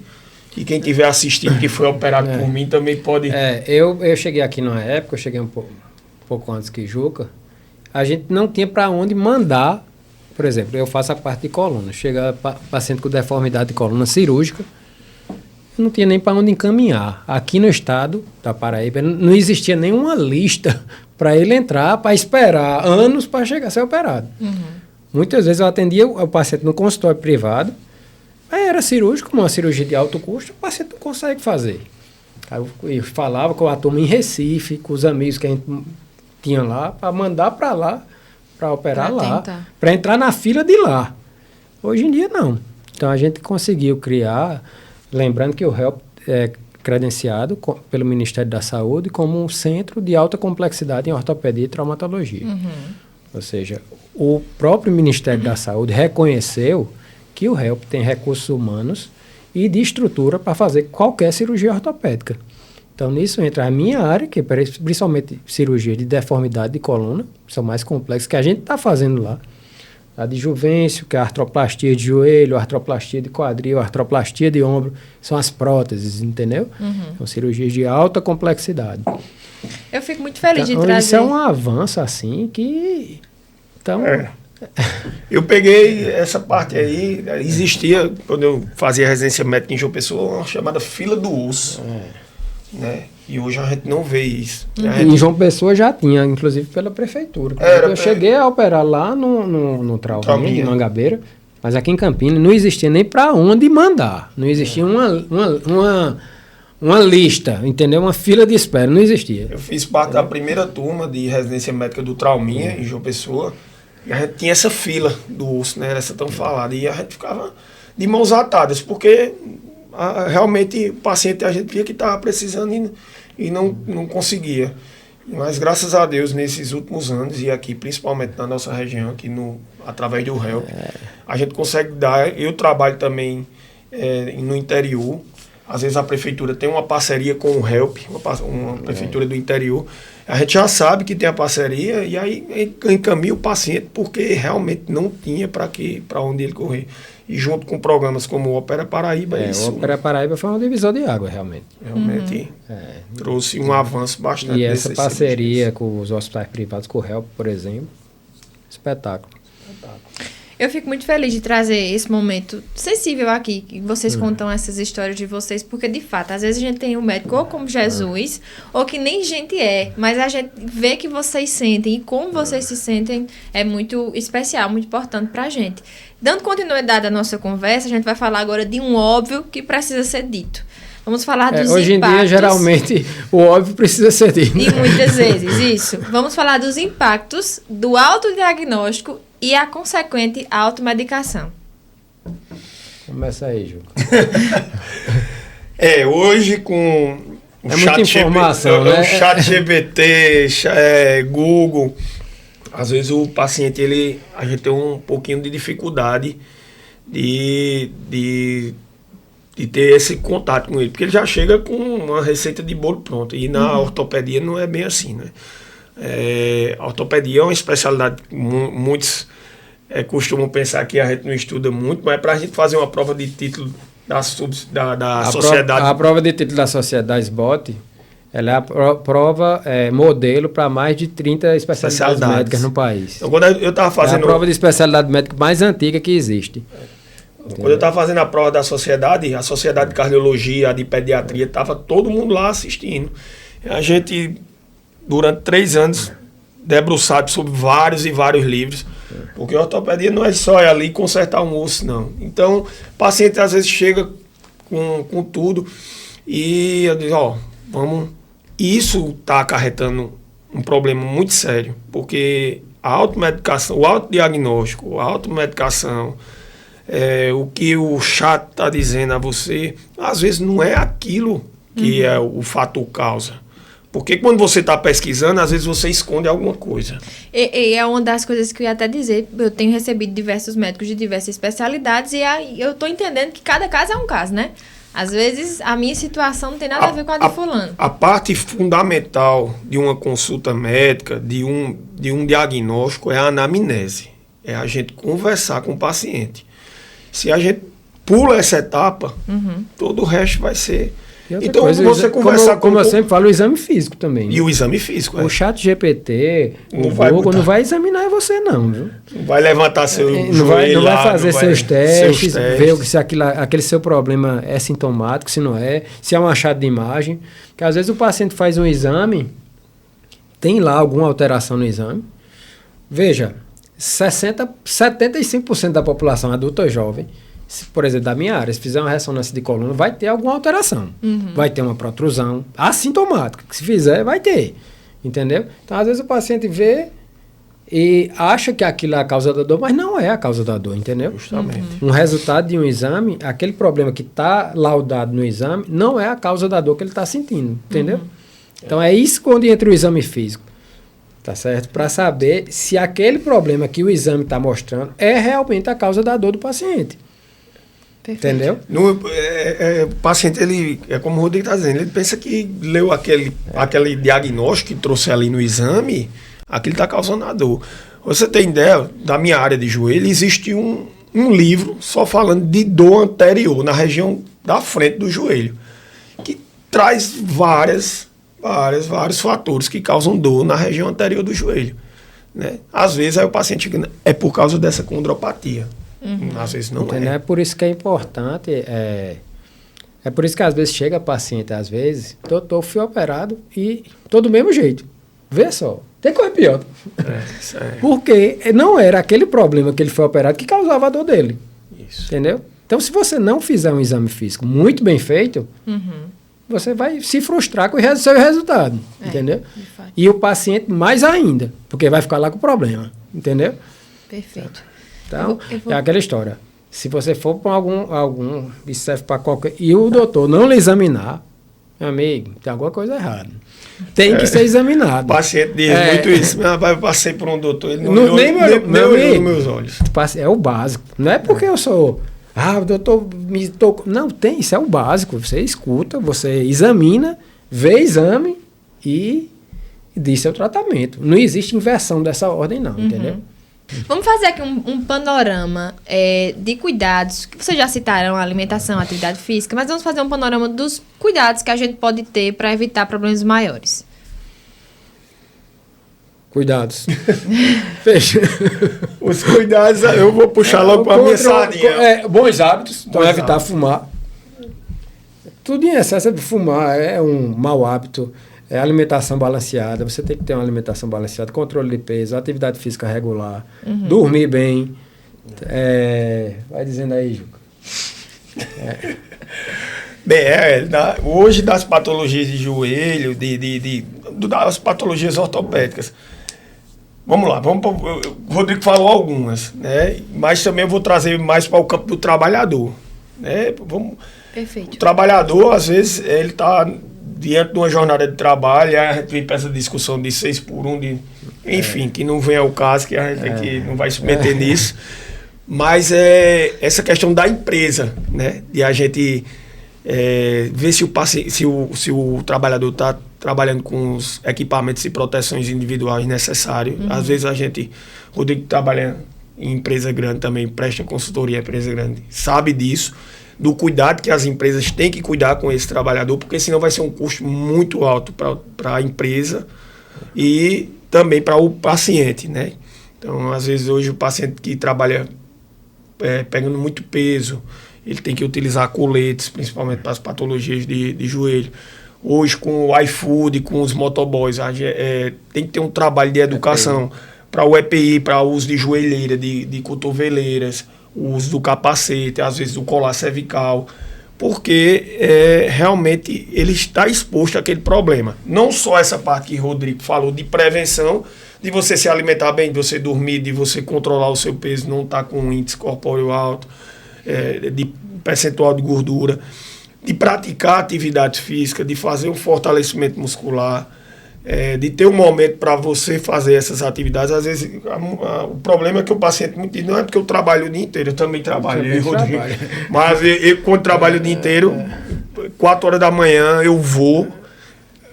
E quem estiver assistindo, que foi operado por mim, também pode... Eu cheguei aqui numa época, eu cheguei um pouco antes que Juca, a gente não tinha para onde mandar, por exemplo, eu faço a parte de coluna, chega paciente com deformidade de coluna cirúrgica, não tinha nem para onde encaminhar. Aqui no estado da Paraíba não existia nenhuma lista para ele entrar, para esperar anos para chegar a ser operado. Muitas vezes eu atendia o paciente no consultório privado, aí era cirúrgico, uma cirurgia de alto custo, o paciente não consegue fazer. Aí eu falava com a turma em Recife, com os amigos que a gente tinha lá, para mandar para lá, para operar lá, para entrar na fila de lá. Hoje em dia, não. Então, a gente conseguiu criar, lembrando que o HELP é credenciado pelo Ministério da Saúde como um centro de alta complexidade em ortopedia e traumatologia. Ou seja, o próprio Ministério da Saúde reconheceu que o HELP tem recursos humanos e de estrutura para fazer qualquer cirurgia ortopédica. Então, nisso entra a minha área, que é principalmente cirurgia de deformidade de coluna, são mais complexas, que a gente está fazendo lá. A de Juvencio, que é a artroplastia de joelho, a artroplastia de quadril, a artroplastia de ombro, são as próteses, entendeu? São cirurgias de alta complexidade. Eu fico muito feliz então, de trazer... Isso é um avanço, assim, que... Então... Eu peguei essa parte aí, existia, quando eu fazia residência médica em João Pessoa, uma chamada fila do osso. Né? E hoje a gente não vê isso. Em João Pessoa já tinha, inclusive pela prefeitura. Eu cheguei a operar lá no Trauminha, de Mangabeira, mas aqui em Campinas não existia nem para onde mandar. Não existia uma lista, entendeu? Uma fila de espera, não existia. Eu fiz parte da primeira turma de residência médica do Trauminha, em João Pessoa, e a gente tinha essa fila do osso, né? Essa tão falada, e a gente ficava de mãos atadas, porque... realmente o paciente a gente via que estava precisando e não conseguia. Mas graças a Deus nesses últimos anos e aqui principalmente na nossa região, aqui através do HELP, a gente consegue dar. Eu trabalho também no interior. Às vezes a prefeitura tem uma parceria com o HELP, uma prefeitura do interior. A gente já sabe que tem a parceria e aí encaminha o paciente porque realmente não tinha para onde ele correr. E junto com programas como o Opera Paraíba, isso... O Opera Paraíba foi um divisor de água, realmente. Realmente trouxe um avanço bastante. E essa parceria com os hospitais privados, com o HELP, por exemplo, espetáculo. Eu fico muito feliz de trazer esse momento sensível aqui, que vocês contam essas histórias de vocês, porque, de fato, às vezes a gente tem um médico ou como Jesus, ou que nem gente mas a gente vê que vocês sentem, e como vocês se sentem é muito especial, muito importante pra gente. Dando continuidade à nossa conversa, a gente vai falar agora de um óbvio que precisa ser dito. Vamos falar dos impactos. Hoje em dia, geralmente, o óbvio precisa ser dito. E muitas vezes, isso. Vamos falar dos impactos do autodiagnóstico e a consequente automedicação. Começa aí, Ju. Hoje com o muita informação, né? O chat GPT, Google, às vezes o paciente, a gente tem um pouquinho de dificuldade de ter esse contato com ele, porque ele já chega com uma receita de bolo pronta, e na ortopedia não é bem assim, né? A ortopedia é uma especialidade que muitos costumam pensar que a gente não estuda muito, mas para a gente fazer uma prova de título da sociedade... A prova de título da sociedade SBOT, ela é a prova modelo para mais de 30 especialidades médicas no país. Então, quando eu estava fazendo... É a prova de especialidade médica mais antiga que existe. Quando eu estava fazendo a prova da sociedade, a sociedade de cardiologia, a de pediatria, estava todo mundo lá assistindo. A gente, durante 3 anos, debruçado sobre vários e vários livros, porque a ortopedia não é só ali consertar um osso, não. Então, o paciente às vezes chega com tudo e eu digo, vamos... Isso está acarretando um problema muito sério, porque a automedicação, o autodiagnóstico, a automedicação, o que o chat está dizendo a você, às vezes não é aquilo que é o fator causa. Porque quando você está pesquisando, às vezes você esconde alguma coisa. E é uma das coisas que eu ia até dizer. Eu tenho recebido diversos médicos de diversas especialidades e aí eu estou entendendo que cada caso é um caso, né? Às vezes a minha situação não tem nada a ver com a de fulano. A parte fundamental de uma consulta médica, de um diagnóstico, é a anamnese. É a gente conversar com o paciente. Se a gente pula essa etapa, todo o resto vai ser Então, coisa, você conversar como eu sempre falo, o exame físico também. E o exame físico, O ChatGPT, o vai Google, não vai examinar você não, viu? Não vai levantar seu não vai fazer seus testes, ver se aquele seu problema é sintomático, se não é, se é um achado de imagem. Porque às vezes o paciente faz um exame, tem lá alguma alteração no exame. Veja, 75% da população adulta ou jovem, por exemplo, da minha área, se fizer uma ressonância de coluna, vai ter alguma alteração. Vai ter uma protrusão assintomática, que se fizer, vai ter. Entendeu? Então, às vezes o paciente vê e acha que aquilo é a causa da dor, mas não é a causa da dor, entendeu? Justamente. Um resultado de um exame, aquele problema que está laudado no exame, não é a causa da dor que ele está sentindo, entendeu? Então, é isso quando entra o exame físico. Tá certo? Para saber se aquele problema que o exame está mostrando é realmente a causa da dor do paciente. Perfeito. Entendeu? O paciente, ele, é como o Rodrigo está dizendo, ele pensa que leu aquele diagnóstico que trouxe ali no exame, aquilo está causando a dor. Você tem ideia, da minha área de joelho, existe um livro só falando de dor anterior, na região da frente do joelho, que traz vários fatores que causam dor na região anterior do joelho. Né? Às vezes, aí o paciente é por causa dessa condropatia. Às vezes não é. É por isso que é importante, é por isso que às vezes chega paciente, às vezes, doutor, fui operado e tô do mesmo jeito. Vê só, tem coisa pior. Porque não era aquele problema que ele foi operado que causava a dor dele. Isso. Entendeu? Então, se você não fizer um exame físico muito bem feito, você vai se frustrar com o seu resultado. Entendeu? E o paciente mais ainda, porque vai ficar lá com o problema. Entendeu? Perfeito. Então, é aquela história. Se você for para algum, isso serve para qualquer... E o doutor não lhe examinar, meu amigo, tem alguma coisa errada. Tem que ser examinado. O paciente diz muito isso. Eu passei por um doutor, ele não olhou nem nos meus olhos. É o básico. Não é porque eu sou... o doutor me tocou... Não, isso é o básico. Você escuta, você examina, vê exame e diz seu tratamento. Não existe inversão dessa ordem, não, entendeu? Vamos fazer aqui um panorama de cuidados, que vocês já citaram, a alimentação, a atividade física, mas vamos fazer um panorama dos cuidados que a gente pode ter para evitar problemas maiores. Cuidados. Fecha. Os cuidados, eu vou puxar logo para a minha sardinha. Bons hábitos, então evitar fumar. Tudo em excesso de fumar é um mau hábito. Alimentação balanceada, você tem que ter uma alimentação balanceada, controle de peso, atividade física regular, dormir bem. Vai dizendo aí, Juca. Hoje das patologias de joelho, das patologias ortopédicas. Vamos lá, o Rodrigo falou algumas, né? Mas também eu vou trazer mais para o campo do trabalhador. Né? Perfeito. O trabalhador, às vezes, ele está diante de uma jornada de trabalho, a gente vem para essa discussão de 6x1, enfim, que não vem ao caso, que a gente não vai se meter nisso. Mas essa questão da empresa, né? De a gente ver se o trabalhador está trabalhando com os equipamentos e proteções individuais necessários. Às vezes o Rodrigo trabalha em empresa grande também, presta consultoria em empresa grande, sabe disso, do cuidado que as empresas têm que cuidar com esse trabalhador, porque senão vai ser um custo muito alto para a empresa e também para o paciente, né? Então, às vezes, hoje o paciente que trabalha pegando muito peso, ele tem que utilizar coletes, principalmente para as patologias de joelho. Hoje, com o iFood, com os motoboys, tem que ter um trabalho de educação para o EPI, para o uso de joelheira, de cotoveleiras, o uso do capacete, às vezes do colar cervical, porque realmente ele está exposto àquele problema. Não só essa parte que o Rodrigo falou de prevenção, de você se alimentar bem, de você dormir, de você controlar o seu peso, não estar com um índice corpóreo alto, de percentual de gordura, de praticar atividade física, de fazer um fortalecimento muscular, de ter um momento para você fazer essas atividades. Às vezes, o problema é que o paciente muito diz, não é porque eu trabalho o dia inteiro, eu também trabalho, mas eu quando trabalho o dia inteiro, 4 horas da manhã eu vou,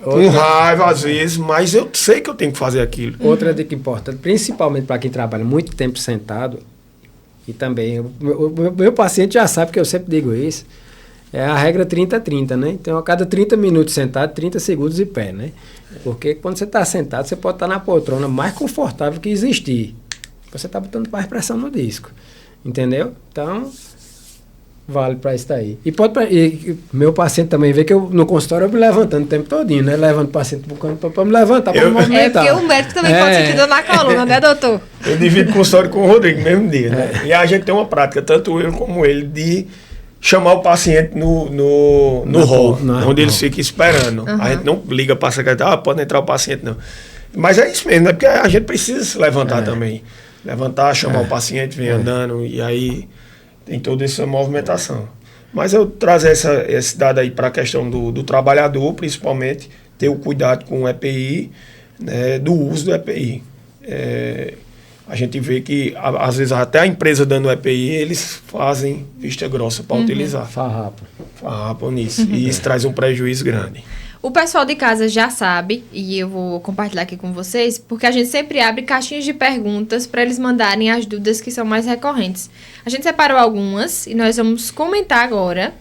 com raiva às vezes, mas eu sei que eu tenho que fazer aquilo. Outra dica importante, principalmente para quem trabalha muito tempo sentado, e também, o meu paciente já sabe que eu sempre digo isso, É a regra 30-30, né? Então, a cada 30 minutos sentado, 30 segundos de pé, né? Porque quando você está sentado, você pode estar na poltrona mais confortável que existir. Você está botando mais pressão no disco. Entendeu? Então, vale para isso daí. E meu paciente também vê que eu, no consultório, eu me levantando o tempo todinho, né? Levando o paciente pro canto para me levantar, para me movimentar. É porque o médico também pode sentir dor na coluna, né, doutor? Eu divido consultório com o Rodrigo no mesmo dia, né? E a gente tem uma prática, tanto eu como ele, de chamar o paciente no hall, onde ele fica esperando. A gente não liga para a secretária, pode entrar o paciente, não. Mas é isso mesmo, né? Porque a gente precisa se levantar também. Levantar, chamar o paciente, vir andando, e aí tem toda essa movimentação. Mas eu trazer esse dado aí para a questão do trabalhador, principalmente, ter o cuidado com o EPI, né, do uso do EPI. A gente vê que, às vezes, até a empresa dando EPI, eles fazem vista grossa para utilizar. Farrapam nisso. E isso traz um prejuízo grande. O pessoal de casa já sabe, e eu vou compartilhar aqui com vocês, porque a gente sempre abre caixinhas de perguntas para eles mandarem as dúvidas que são mais recorrentes. A gente separou algumas e nós vamos comentar agora.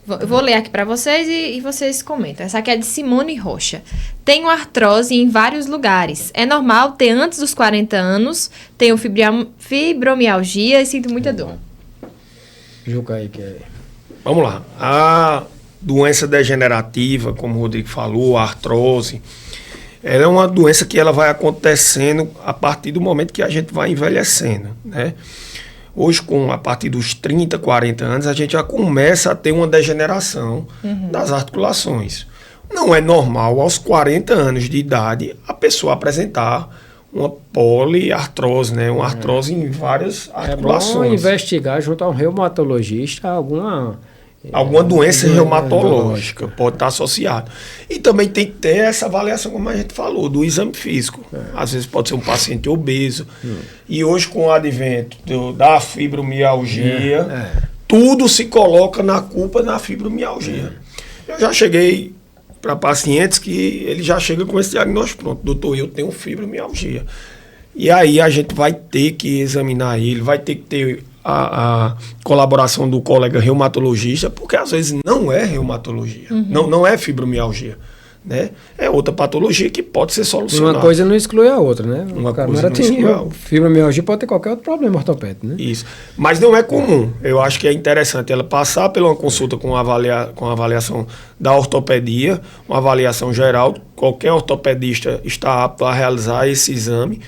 Eu vou ler aqui para vocês e vocês comentam. Essa aqui é de Simone Rocha. Tenho artrose em vários lugares. É normal ter antes dos 40 anos. Tenho fibromialgia e sinto muita dor. Juca aí que é... Vamos lá. A doença degenerativa, como o Rodrigo falou, a artrose, ela é uma doença que ela vai acontecendo a partir do momento que a gente vai envelhecendo, né? Hoje, a partir dos 30, 40 anos, a gente já começa a ter uma degeneração das articulações. Não é normal, aos 40 anos de idade, a pessoa apresentar uma poliartrose, né? Uma artrose em várias articulações. É bom investigar junto a um reumatologista alguma doença reumatológica pode estar associada. E também tem que ter essa avaliação, como a gente falou, do exame físico. Às vezes pode ser um paciente obeso. E hoje, com o advento da fibromialgia, tudo se coloca na culpa da fibromialgia. Eu já cheguei para pacientes que ele já chega com esse diagnóstico pronto. Doutor, eu tenho fibromialgia. E aí a gente vai ter que examinar ele, vai ter que ter a colaboração do colega reumatologista, porque às vezes não é reumatologia, não é fibromialgia, né? É outra patologia que pode ser solucionada. Uma coisa não exclui a outra, né? Uma coisa não exclui a outra. Fibromialgia pode ter qualquer outro problema ortopédico, né? Isso, mas não é comum. Eu acho que é interessante ela passar por uma consulta com avaliação da ortopedia, uma avaliação geral. Qualquer ortopedista está apto a realizar esse exame.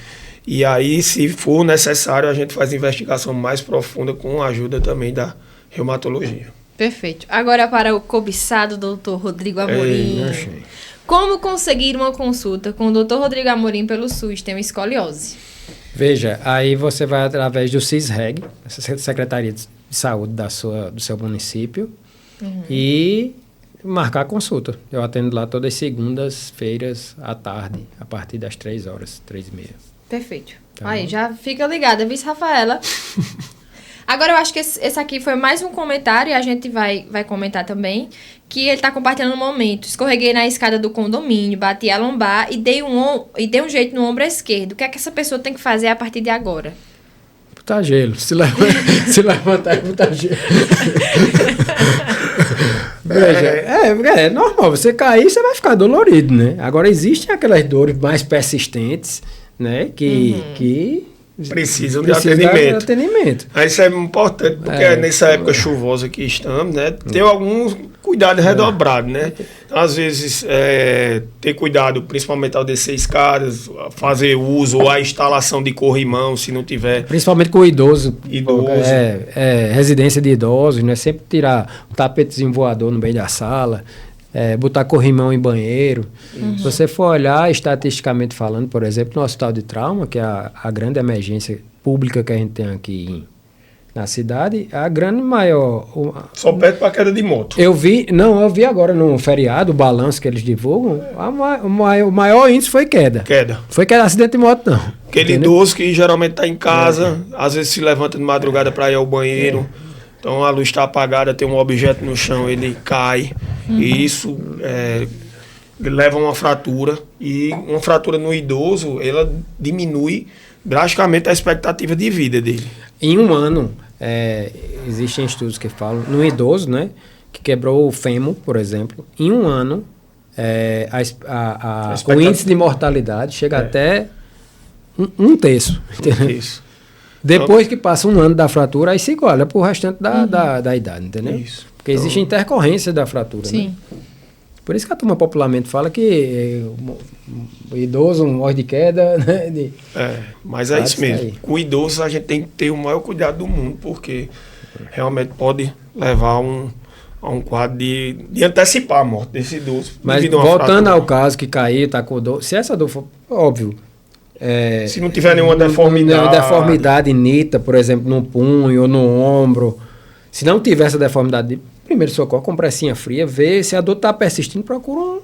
E aí, se for necessário, a gente faz investigação mais profunda com a ajuda também da reumatologia. Perfeito. Agora para o cobiçado doutor Rodrigo Amorim. Como conseguir uma consulta com o doutor Rodrigo Amorim pelo SUS? Tem escoliose. Veja, aí você vai através do CISREG, Secretaria de Saúde do seu município, e marcar a consulta. Eu atendo lá todas as segundas-feiras à tarde, a partir das 3 horas, 3h30. Perfeito. Tá. Aí, já fica ligada, vice Rafaela. Agora, eu acho que esse aqui foi mais um comentário, e a gente vai comentar também, que ele tá compartilhando no momento. Escorreguei na escada do condomínio, bati a lombar e dei um jeito no ombro esquerdo. O que é que essa pessoa tem que fazer a partir de agora? Botar gelo. Se levantar e botar gelo. Veja, é normal. Você cair, você vai ficar dolorido, né? Agora, existem aquelas dores mais persistentes, né? Que precisam de atendimento. Isso é importante, porque nessa época chuvosa que estamos, né? Ter algum cuidado redobrado, né? Às vezes, ter cuidado, principalmente ao descer escadas, fazer uso ou a instalação de corrimão, se não tiver. Principalmente com o idoso. Residência de idosos, né? Sempre tirar um tapetezinho voador no meio da sala. Botar corrimão em banheiro. Se você for olhar, estatisticamente falando, por exemplo, no hospital de trauma, que é a grande emergência pública que a gente tem aqui na cidade, a grande maior... Só pede para queda de moto. Eu vi agora no feriado, o balanço que eles divulgam, o maior índice foi queda. Foi queda, acidente de moto, não. Aquele idoso que geralmente está em casa, às vezes se levanta de madrugada para ir ao banheiro. Então a luz está apagada, tem um objeto no chão, ele cai. E isso leva a uma fratura. E uma fratura no idoso, ela diminui drasticamente a expectativa de vida dele. Em um ano, existem estudos que falam, no idoso, né, que quebrou o fêmur, por exemplo, em um ano, o índice de mortalidade chega até um terço. Isso. Depois que passa um ano da fratura, aí se olha para o restante da idade, entendeu? Isso. Porque existe intercorrência da fratura, Sim. né? Por isso que a turma popularmente fala que o idoso morre de queda, né? Mas é isso mesmo. Com o idoso a gente tem que ter o maior cuidado do mundo, porque realmente pode levar a um quadro de antecipar a morte desse idoso. Mas voltando ao caso que caiu, tá com dor, se essa dor for, óbvio, se não tiver nenhuma deformidade nítida, por exemplo, no punho ou no ombro, se não tiver essa deformidade, primeiro socorro, compressinha fria, ver se a dor está persistindo, procura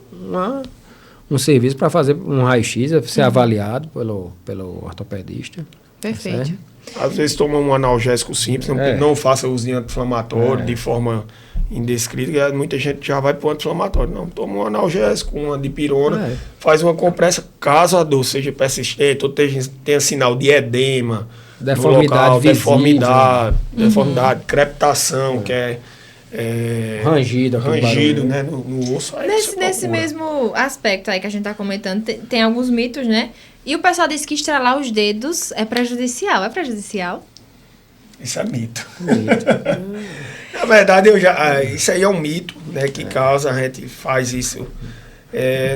um serviço para fazer um raio-x, ser avaliado pelo ortopedista. Perfeito. Às vezes toma um analgésico simples, não faça uso de anti-inflamatório de forma indescrita, muita gente já vai para o anti-inflamatório. Não, toma um analgésico, uma dipirona, faz uma compressa, caso a dor seja persistente ou tenha sinal de edema, deformidade, deformidade, crepitação, que é rangido, né, no osso. Nesse mesmo aspecto aí que a gente está comentando, tem alguns mitos, né? E o pessoal diz que estralar os dedos é prejudicial. É prejudicial? Isso é mito. Na verdade, isso aí é um mito, né, que causa, a gente faz isso.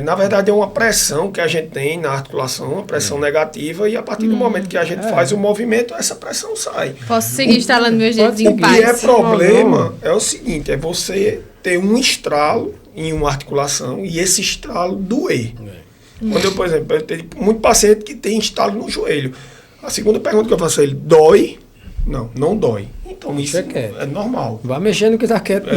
Na verdade, é uma pressão que a gente tem na articulação, uma pressão negativa, e a partir do momento que a gente faz o movimento, essa pressão sai. Posso seguir estralando meus dedos em paz. O que é problema é o seguinte, é você ter um estralo em uma articulação e esse estralo doer. Quando eu, por exemplo, eu tenho muito paciente que tem estalo no joelho. A segunda pergunta que eu faço a ele, dói? Não dói. Então isso é normal. Vai mexendo no que está quieto.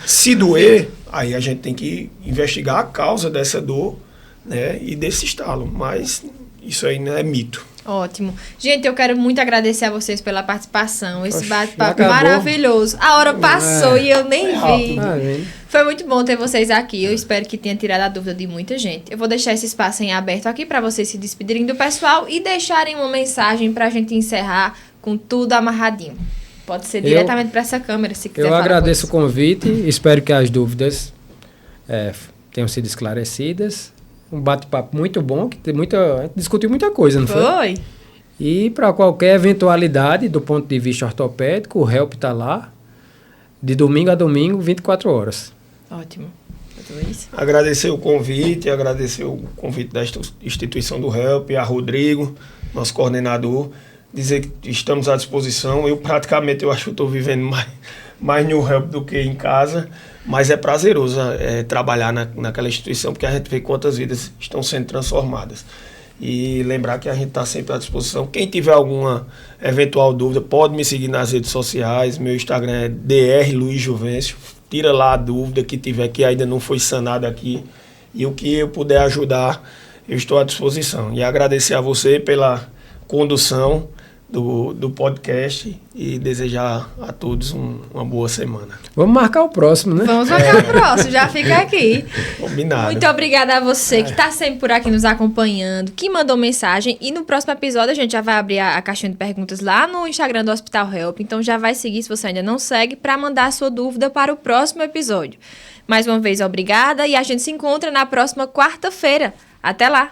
Se doer, aí a gente tem que investigar a causa dessa dor, né, e desse estalo. Mas isso aí não é mito. Ótimo. Gente, eu quero muito agradecer a vocês pela participação. Esse bate-papo maravilhoso. A hora passou e eu nem vi. Foi muito bom ter vocês aqui. Eu espero que tenha tirado a dúvida de muita gente. Eu vou deixar esse espaço em aberto aqui para vocês se despedirem do pessoal e deixarem uma mensagem para a gente encerrar com tudo amarradinho. Pode ser diretamente para essa câmera, se quiser. Eu agradeço o convite. Espero que as dúvidas tenham sido esclarecidas. Um bate-papo muito bom, que tem discutiu muita coisa, não foi? Foi. E para qualquer eventualidade, do ponto de vista ortopédico, o HELP está lá, de domingo a domingo, 24 horas. Ótimo. Agradecer o convite da instituição do HELP, a Rodrigo, nosso coordenador, dizer que estamos à disposição. Eu acho que estou vivendo mais no HELP do que em casa, mas é prazeroso trabalhar naquela instituição, porque a gente vê quantas vidas estão sendo transformadas. E lembrar que a gente está sempre à disposição. Quem tiver alguma eventual dúvida, pode me seguir nas redes sociais. Meu Instagram é Dr. Luiz Juvencio. Tira lá a dúvida que tiver, que ainda não foi sanada aqui. E o que eu puder ajudar, eu estou à disposição. E agradecer a você pela condução do podcast e desejar a todos uma boa semana. Vamos marcar o próximo, né? Vamos marcar o próximo, já fica aqui. Combinado. Muito obrigada a você que está sempre por aqui nos acompanhando, que mandou mensagem. E no próximo episódio a gente já vai abrir a caixinha de perguntas lá no Instagram do Hospital Help. Então já vai seguir, se você ainda não segue, para mandar a sua dúvida para o próximo episódio. Mais uma vez, obrigada e a gente se encontra na próxima quarta-feira. Até lá!